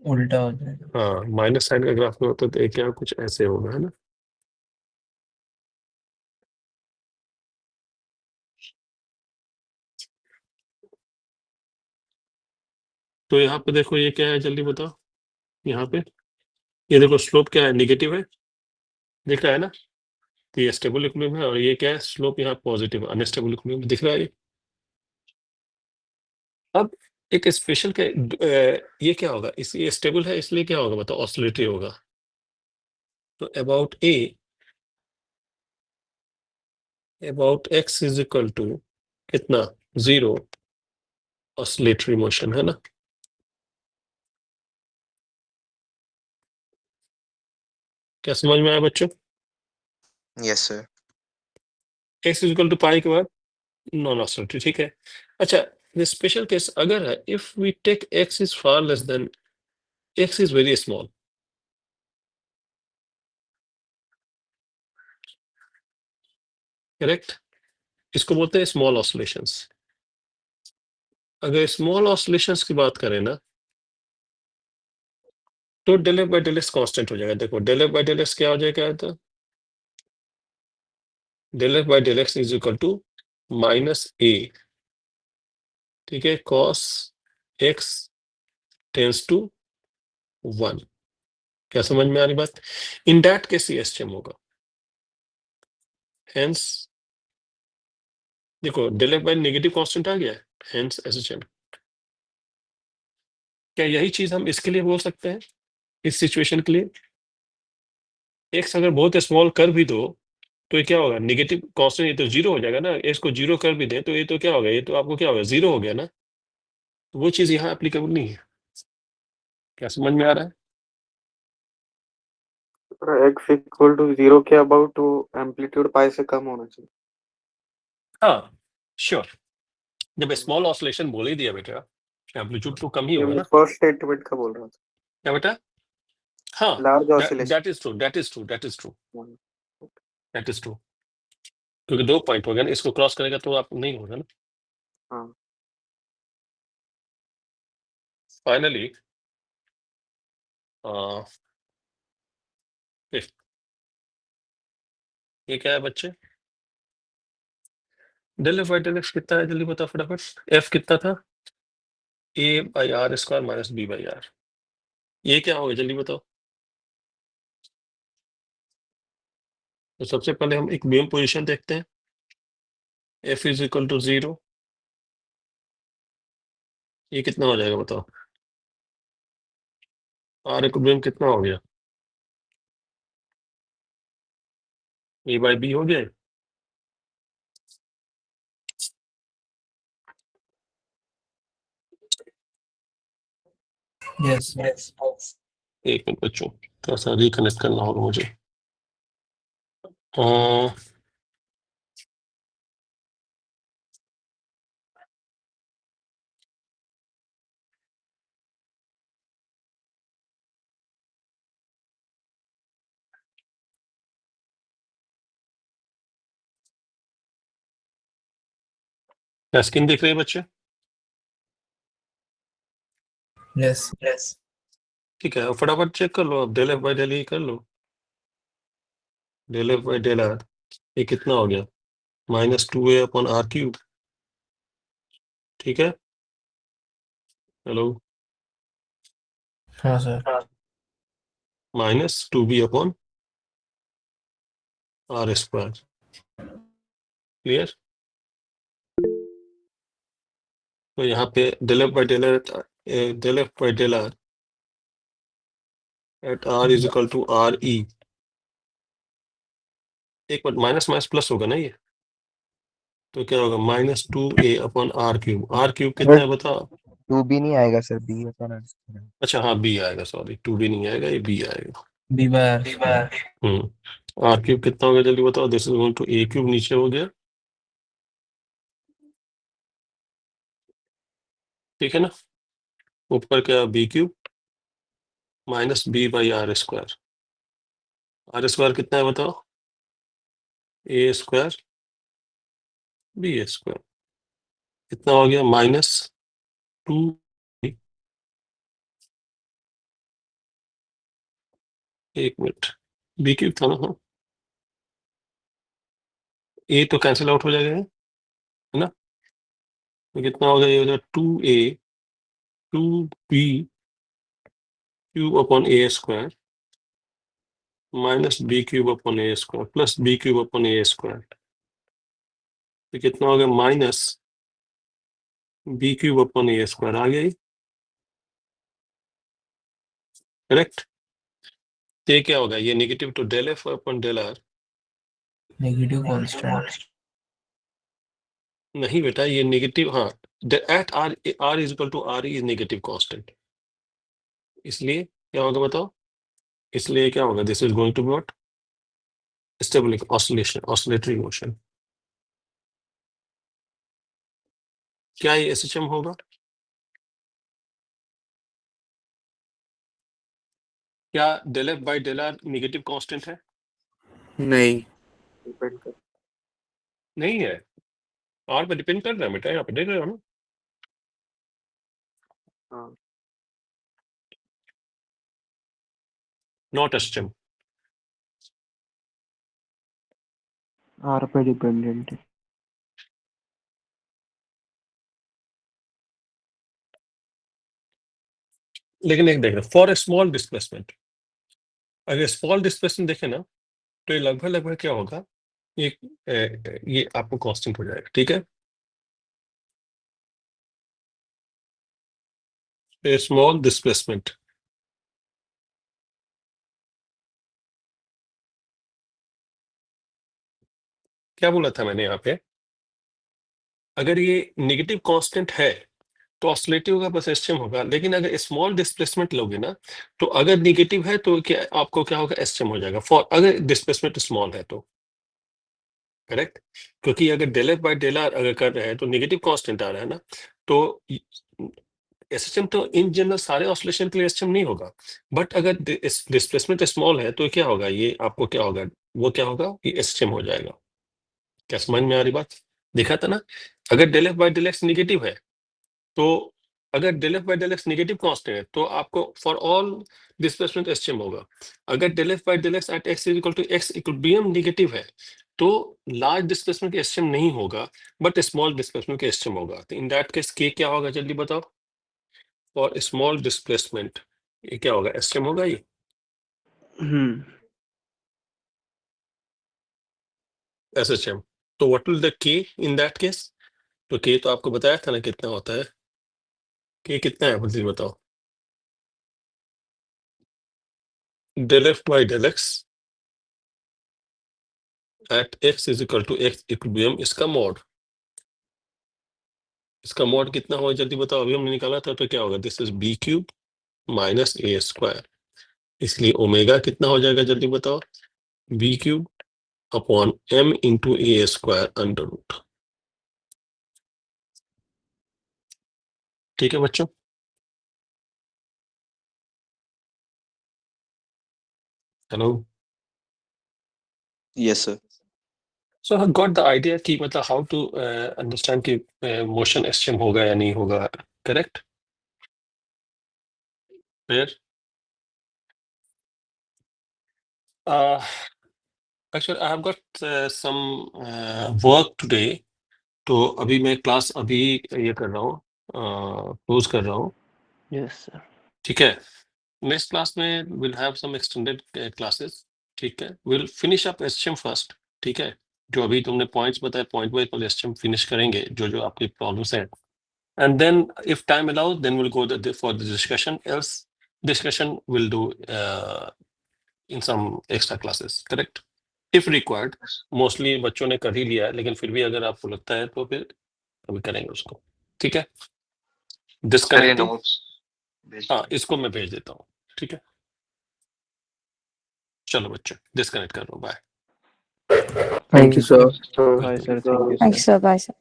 उल्टा हो जाएगा. हाँ माइनस साइन का ग्राफ में होता तो एक क्या कुछ ऐसे होगा, है ना। तो यहाँ पे देखो ये क्या है जल्दी बताओ, यहाँ पे ये देखो स्लोप क्या है, निगेटिव है, दिख रहा है ना? तो ये स्टेबल इक्विलिब्रियम है और ये क्या है, स्लोप यहाँ पॉजिटिव, अनस्टेबल इक्विलिब्रियम दिख रहा है ये। अब एक स्पेशल ये क्या होगा, इस ये स्टेबल है इसलिए क्या होगा बताओ, ऑसिलेटरी होगा। तो about x is equal to कितना, 0 ऑसिलेटरी मोशन, है ना? क्या समझ में आया बच्चों? Yes sir. x is equal to pi के बाद नॉन ऑसिलेटरी, ठीक है। अच्छा, स्पेशल केस अगर है, if we take x is far less than, x is very small, correct, इसको बोलते हैं स्मॉल ऑसिलेशंस। अगर स्मॉल ऑसिलेशंस की बात करें ना, तो del F by del X constant हो जाएगा। देखो del F by del X क्या हो जाएगा, तो del F by del X is equal to -a, ठीक है, cos x टेंस टू 1। क्या समझ में आ रही बात? इन दैट केस ये एसटीएम होगा। हेंस देखो del F by negative constant आ गया है, हेंस एसएचएम। क्या यही चीज हम इसके लिए बोल सकते हैं, इस सिचुएशन के लिए? एक्स अगर बहुत स्मॉल कर भी दो तो ये क्या होगा, नेगेटिव कांस्टेंट, ये तो 0 हो जाएगा ना। एक्स को 0 कर भी दे तो ये तो क्या होगा, ये तो आपको क्या होगा, 0 हो गया ना। तो वो चीज यहाँ एप्लीकेबल नहीं है। क्या समझ में आ रहा है? x इक्वल टू 0 के अबाउट वो एम्पलीट्यूड पाई से कम होना चाहिए। हाँ श्योर, जब स्मॉल ऑसिलेशन बोल ही दिया बेटा, एम्पलीट्यूड तो कम ही ये होगा मैं ना। फर्स्ट स्टेटमेंट का बोल रहा था, क्या बेटा? हाँ, large oscillation. That is true, that is true, that is true, that is true. क्योंकि 2 पॉइंट हो गया ना, इसको क्रॉस करेगा तो आप नहीं होगा ना। हाँ। फाइनली ये क्या है बच्चे, del F by del X कितना है, जल्दी बताओ फटाफट। एफ कितना था, a by R square minus B by R. ये क्या होगा जल्दी बताओ। तो सबसे पहले हम एक बीम पोजीशन देखते हैं, एफ इज इक्वल टू 0, ये कितना हो जाएगा बताओ। आर इक्विलिब्रियम कितना हो गया, ए बाई बी हो गया। Yes, yes. एक मिनट बच्चों, थोड़ा सा रिकनेक्ट करना होगा मुझे। क्या स्क्रीन दिख रही है बच्चे? Yes, yes. ठीक है, फटाफट चेक कर लो, अब del F by del E कर लो। Del F by del R ये कितना हो गया, -2a अपॉन आर क्यूब, ठीक है। हेलो, हाँ सर। -2b upon R square, clear. तो यहाँ पे del F by del R at R is equal to R E, एक मिनट, माइनस माइनस प्लस होगा ना ये, तो क्या होगा, -2a अपॉन आर क्यूब कितना है बताओ। 2b नहीं आएगा sir, b upon r square। अच्छा हाँ बी आएगा, सॉरी 2b नहीं आएगा, ये बी आएगा। B by R square. R cube कितना हो गया जल्दी बताओ, this is going to A cube, नीचे हो गया, ठीक है ना। ऊपर क्या, B cube minus B by R square. R square कितना है बताओ, ए स्क्वायर बी स्क्वायर, कितना हो गया, -2। एक मिनट, बी क्यूब था ना, हाँ, ए तो कैंसिल आउट हो जाएगा, है ना। तो कितना हो गया, ये हो जाएगा 2a 2b cube upon A square minus B cube upon A square plus B cube upon A square, तो कितना हो गया minus B cube upon A square आ गई, करेक्ट। तो ये क्या होगा, ये negative two del F upon del R, negative constant. नहीं बेटा ये नेगेटिव, हाँ at R, R is equal to R is negative constant, इसलिए क्या होगा बताओ, इसलिए क्या होगा, this is going to be what, stable oscillation, oscillatory motion. क्या ये एसएचएम होगा, क्या del F by del R negative constant है? नहीं, डिपेंड कर नहीं है, आर पे डिपेंड कर रहा है बेटा, यहाँ पे देख रहे हो ना। हाँ। नॉट एसएचएम, आर पे डिपेंडेंट है। लेकिन एक देख रहे फॉर ए स्मॉल डिस्प्लेसमेंट, अगर स्मॉल डिस्प्लेसमेंट देखें ना तो ये लगभग लगभग क्या होगा, ये आपको कांस्टेंट हो जाएगा, ठीक है। ए स्मॉल डिस्प्लेसमेंट, क्या बोला था मैंने यहाँ पे, अगर ये नेगेटिव कांस्टेंट है तो ऑसिलेटिव होगा बस एसएचएम होगा, लेकिन अगर स्मॉल डिस्प्लेसमेंट लोगे ना तो अगर नेगेटिव है तो क्या आपको क्या होगा, एसएचएम हो जाएगा, फॉर अगर डिस्प्लेसमेंट स्मॉल है तो, करेक्ट। क्योंकि अगर del F by del R अगर कर रहे हैं तो नेगेटिव कांस्टेंट आ रहा है ना, तो एसएचएम तो इन जनरल सारे ऑसिलेशन के लिए एसएचएम नहीं होगा, बट अगर डिस्प्लेसमेंट स्मॉल है तो क्या होगा, ये आपको क्या होगा, वो क्या होगा, ये एसएचएम हो जाएगा। क्या समझ में आ रही बात, देखा था ना, अगर del F by del X negative है तो, अगर del F by del X negative constant है तो आपको फॉर ऑल डिस्प्लेसमेंट एसएचएम होगा। अगर del F by del X at X equal to X equilibrium negative है तो लार्ज डिस्प्लेसमेंट के एसएचएम नहीं होगा, बट स्मॉल डिस्प्लेसमेंट के एसएचएम होगा। तो इन दैट केस के क्या होगा जल्दी बताओ, फॉर स्मॉल डिस्प्लेसमेंट ये क्या होगा, एसएचएम होगा ये, एसएचएम। तो व्हाट विल द के इन दैट केस, तो के तो आपको बताया था ना कितना होता है, के कितना है जल्दी बताओ, del F by del X at X is equal to X equilibrium, इसका मॉड, इसका मॉड कितना होगा जल्दी बताओ, अभी हमने निकाला था, तो क्या होगा, this is B cube minus A square, इसलिए ओमेगा कितना हो जाएगा जल्दी बताओ, B cube upon M into A square under root. ठीक है बच्चों, hello, Yes, sir. So I got the idea कि मतलब हाउ टू अंडरस्टैंड कि मोशन एसएचएम होगा या नहीं होगा, करेक्ट। फिर actually I have got some work today, तो अभी मैं क्लास अभी ये कर रहा हूँ, क्लोज कर रहा हूँ, यस सर। ठीक है। नेक्स्ट क्लास में will have some extended classes, ठीक है, will finish up SHM first, ठीक है। जो अभी तुमने पॉइंट्स बताए पॉइंट वाइज पर एसएचएम फिनिश करेंगे, जो जो आपकी प्रॉब्लम्स हैं, and then if time allows then we'll go for the discussion, else discussion we'll do in some extra classes, correct, if required। mostly बच्चों ने कर ही लिया है, लेकिन फिर भी अगर आपको लगता है तो फिर अभी करेंगे उसको, ठीक है। डिस्कनेक्टिंग, हाँ इसको मैं भेज देता हूँ, ठीक है। चलो बच्चों डिस्कनेक्ट कर लो, bye. Thank you sir. Bye sir, thank you Thanks, sir. sir. Bye, sir.